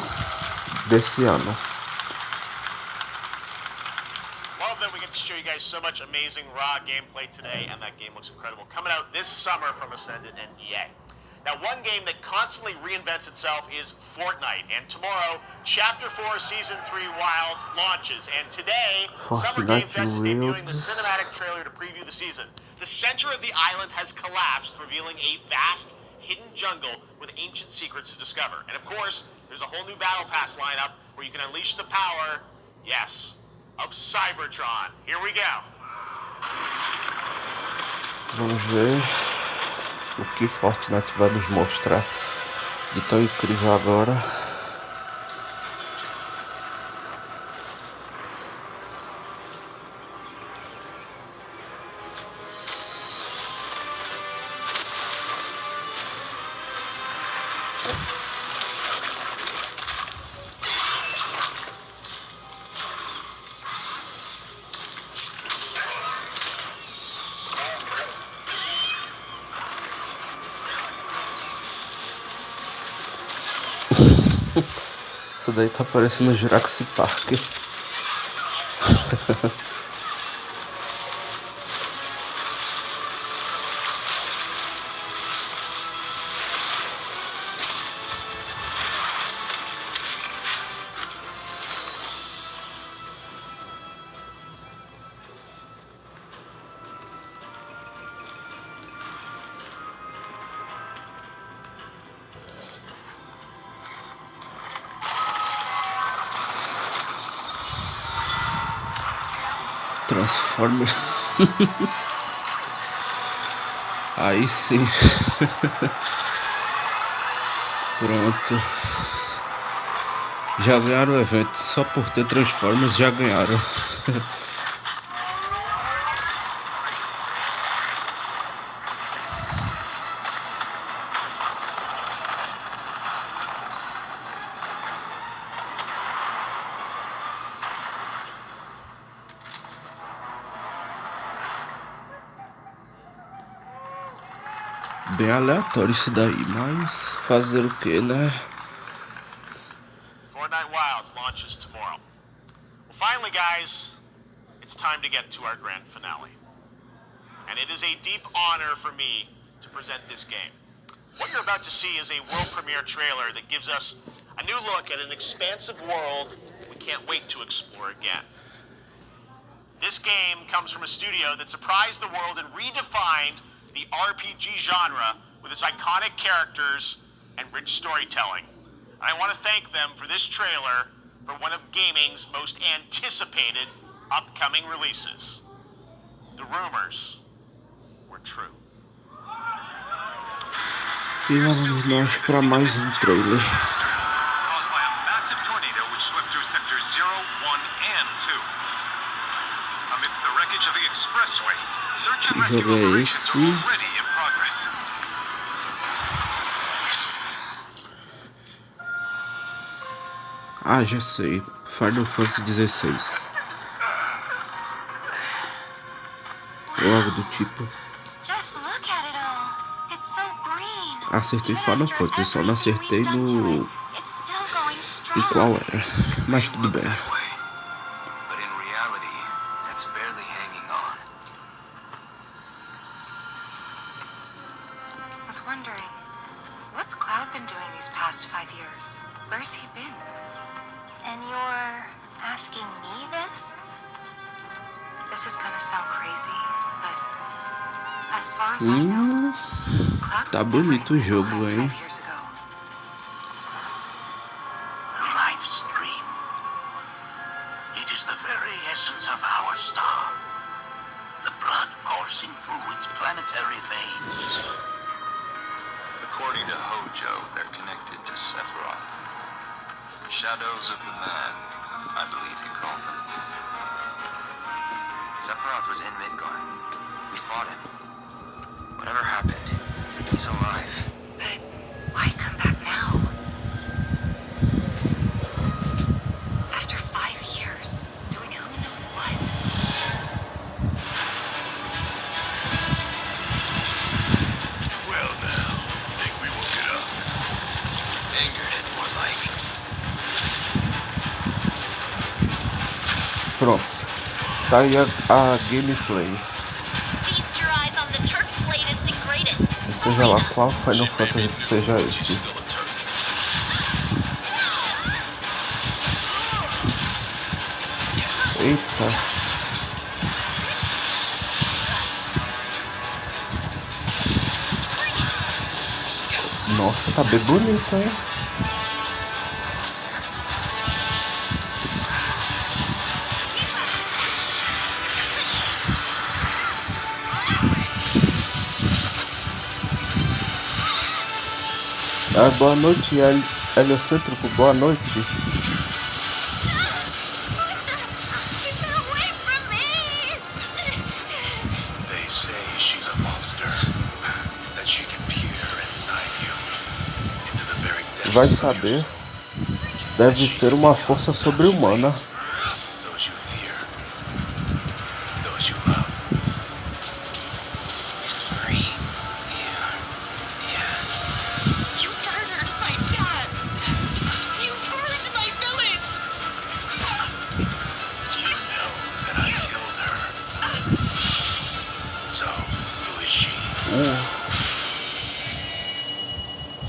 desse ano. Love that we get to show you guys so much amazing raw gameplay today, and that game looks incredible. Coming out this summer from Ascendant and EA. Now, one game that constantly reinvents itself is Fortnite, and tomorrow, Chapter 4 Season 3 Wilds launches, and today, Summer Game Fest is debuting the cinematic trailer to preview the season. The center of the island has collapsed, revealing a vast, hidden jungle with ancient secrets to discover. And of course, there's a whole new Battle Pass lineup where you can unleash the power, yes, of Cybertron. Here we go. Vamos ver o que Fortnite vai nos mostrar de tão incrível agora. Isso daí tá parecendo Jurassic Park. Transformers. Aí sim. Pronto. Já ganharam o evento. Só por ter Transformers já ganharam. Bem aleatório isso daí, mas fazer o que, né? Fortnite Wilds launches tomorrow. Well, finally, guys, it's time to get to our grand finale. And it is a deep honor for me to present this game. What you're about to see is a world premiere trailer that gives us a new look at an expansive world we can't wait to explore again. This game comes from a studio that surprised the world and redefined the RPG genre with its iconic characters and rich storytelling. And I want to thank them for this trailer for one of gaming's most anticipated upcoming releases. The rumors were true. E vamos nós para mais um trailer. Caused by a massive tornado which swept through sectors 0, 1, and 2. Amidst the wreckage of the expressway, search and rescue operations are already in progress. Ah, já sei. Final Fantasy 16. Ou algo do tipo. Acertei Final Fantasy, só não acertei no... em qual era. Mas tudo bem. But in reality, that's barely hanging on. I was wondering, what's Cloud been doing these past 5 years? Where's he been? And you're asking me this? This is gonna sound crazy, but as far as I know, Cloud Tá was bonito o jogo, hein? 5 years ago. The life stream. It is the very essence of our star. The blood coursing through its planetary veins. According to Hojo, they're connected to Sephiroth. Shadows of the Man, I believe you call them. Sephiroth was in Midgard. We fought him. Whatever happened, he's alive. But why come back now? After 5 years, doing who knows what? Well now, think we will get up. Angered and more like. Pronto. Tá aí a gameplay. Feast your eyes on the Turk's latest and greatest. E seja lá qual Final Fantasy que seja esse. Eita. Nossa, tá bem bonito, hein? Ah, boa noite, heliocêntrico, boa noite. They say she's a monster. That she can peer inside you. Into the very depths Vai of saber. Deve ter uma força sobre-humana. those you fear. Those you love. Free. You murdered my dad. You burned my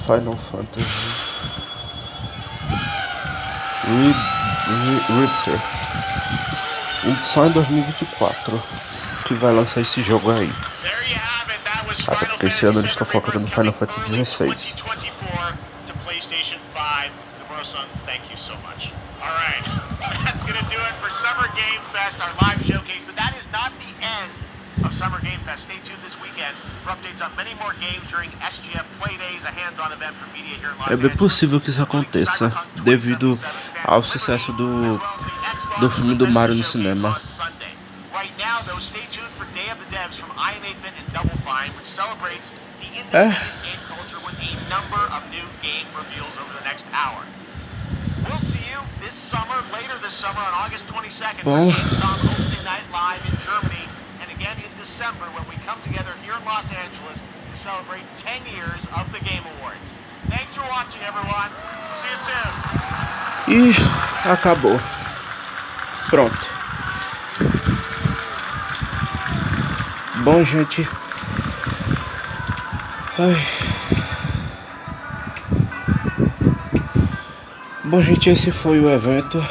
Final Fantasy Reagindo em 2024, que vai lançar esse jogo aí. Até porque esse ano eles estão focando no Final Fantasy XVI. Summer Game Fest, our live showcase, but that is not the end of Summer Game Fest. Stay tuned this weekend for updates on many more games during SGF Play Days, a hands-on event for media here in Los Angeles. É bem possível que isso aconteça devido ao sucesso do filme do Mario no cinema. Right now, though, stay tuned for Day of the Devs from Iron 8-Bit and Double Fine, which celebrates the independent game culture with a number of new game reveals over the next hour. We'll see you this summer, later this summer on August 22nd for GameStop Opening Night Live in Germany, and again in December when we come together here in Los Angeles to celebrate 10 years of the Game Awards. Thanks for watching, everyone. We'll see you soon. E acabou. Pronto. Bom, gente. Bom, gente, esse foi o evento.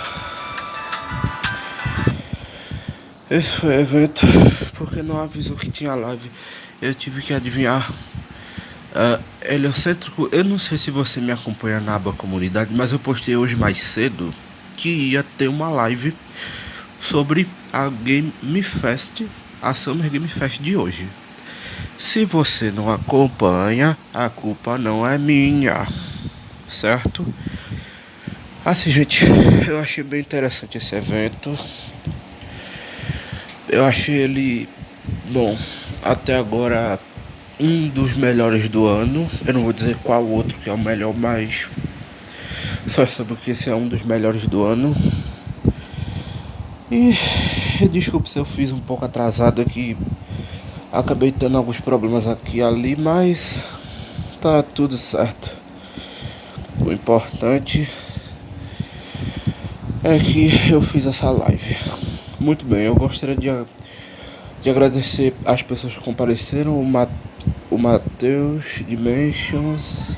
Porque não avisou que tinha live. Eu tive que adivinhar. Heliocêntrico, eu não sei se você me acompanha na aba comunidade, mas eu postei hoje mais cedo que ia ter uma live sobre a Game Fest, a Summer Game Fest de hoje. Se você não acompanha, a culpa não é minha, certo? Assim, gente, eu achei bem interessante esse evento. Eu achei ele, bom, até agora um dos melhores do ano. Eu não vou dizer qual outro que é o melhor, mas só soube que esse é um dos melhores do ano. E desculpe se eu fiz um pouco atrasado aqui. Acabei tendo alguns problemas aqui e ali, mas tá tudo certo. O importante é que eu fiz essa live. Muito bem, eu gostaria de agradecer as pessoas que compareceram. O Matheus Dimensions,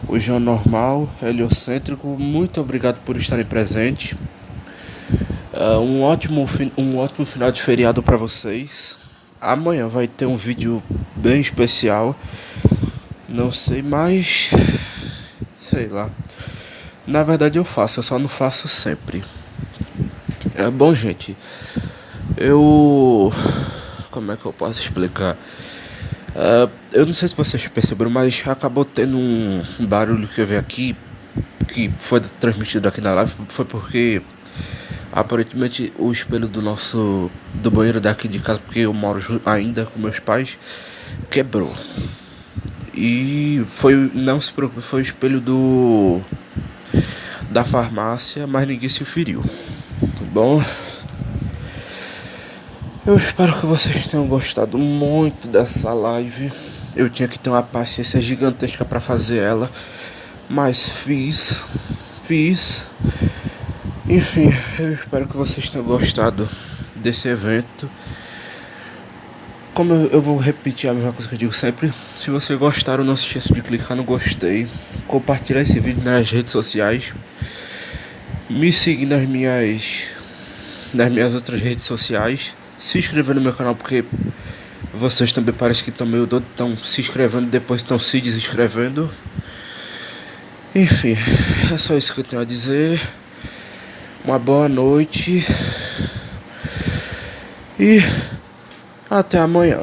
o João Normal, Heliocêntrico, muito obrigado por estarem presentes. Um ótimo final de feriado para vocês. Amanhã vai ter um vídeo bem especial. Não sei, mas sei lá. Na verdade eu só não faço sempre. Bom, gente, como é que eu posso explicar? Eu não sei se vocês perceberam, mas acabou tendo um barulho que eu vi aqui, que foi transmitido aqui na live. Foi porque aparentemente o espelho do banheiro daqui de casa, porque eu moro ainda com meus pais, quebrou. E não se preocupe, foi o espelho da farmácia, mas ninguém se feriu. Tá bom? Eu espero que vocês tenham gostado muito dessa live. Eu tinha que ter uma paciência gigantesca para fazer ela, mas fiz. Enfim, eu espero que vocês tenham gostado desse evento. Como eu vou repetir a mesma coisa que eu digo sempre, se vocês gostaram, não se esqueça de clicar no gostei, compartilhar esse vídeo nas redes sociais, me seguir nas minhas outras redes sociais, se inscrever no meu canal, porque vocês também parecem que estão meio doidos, estão se inscrevendo e depois estão se desinscrevendo. Enfim, é só isso que eu tenho a dizer. Uma boa noite e até amanhã.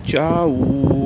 Tchau.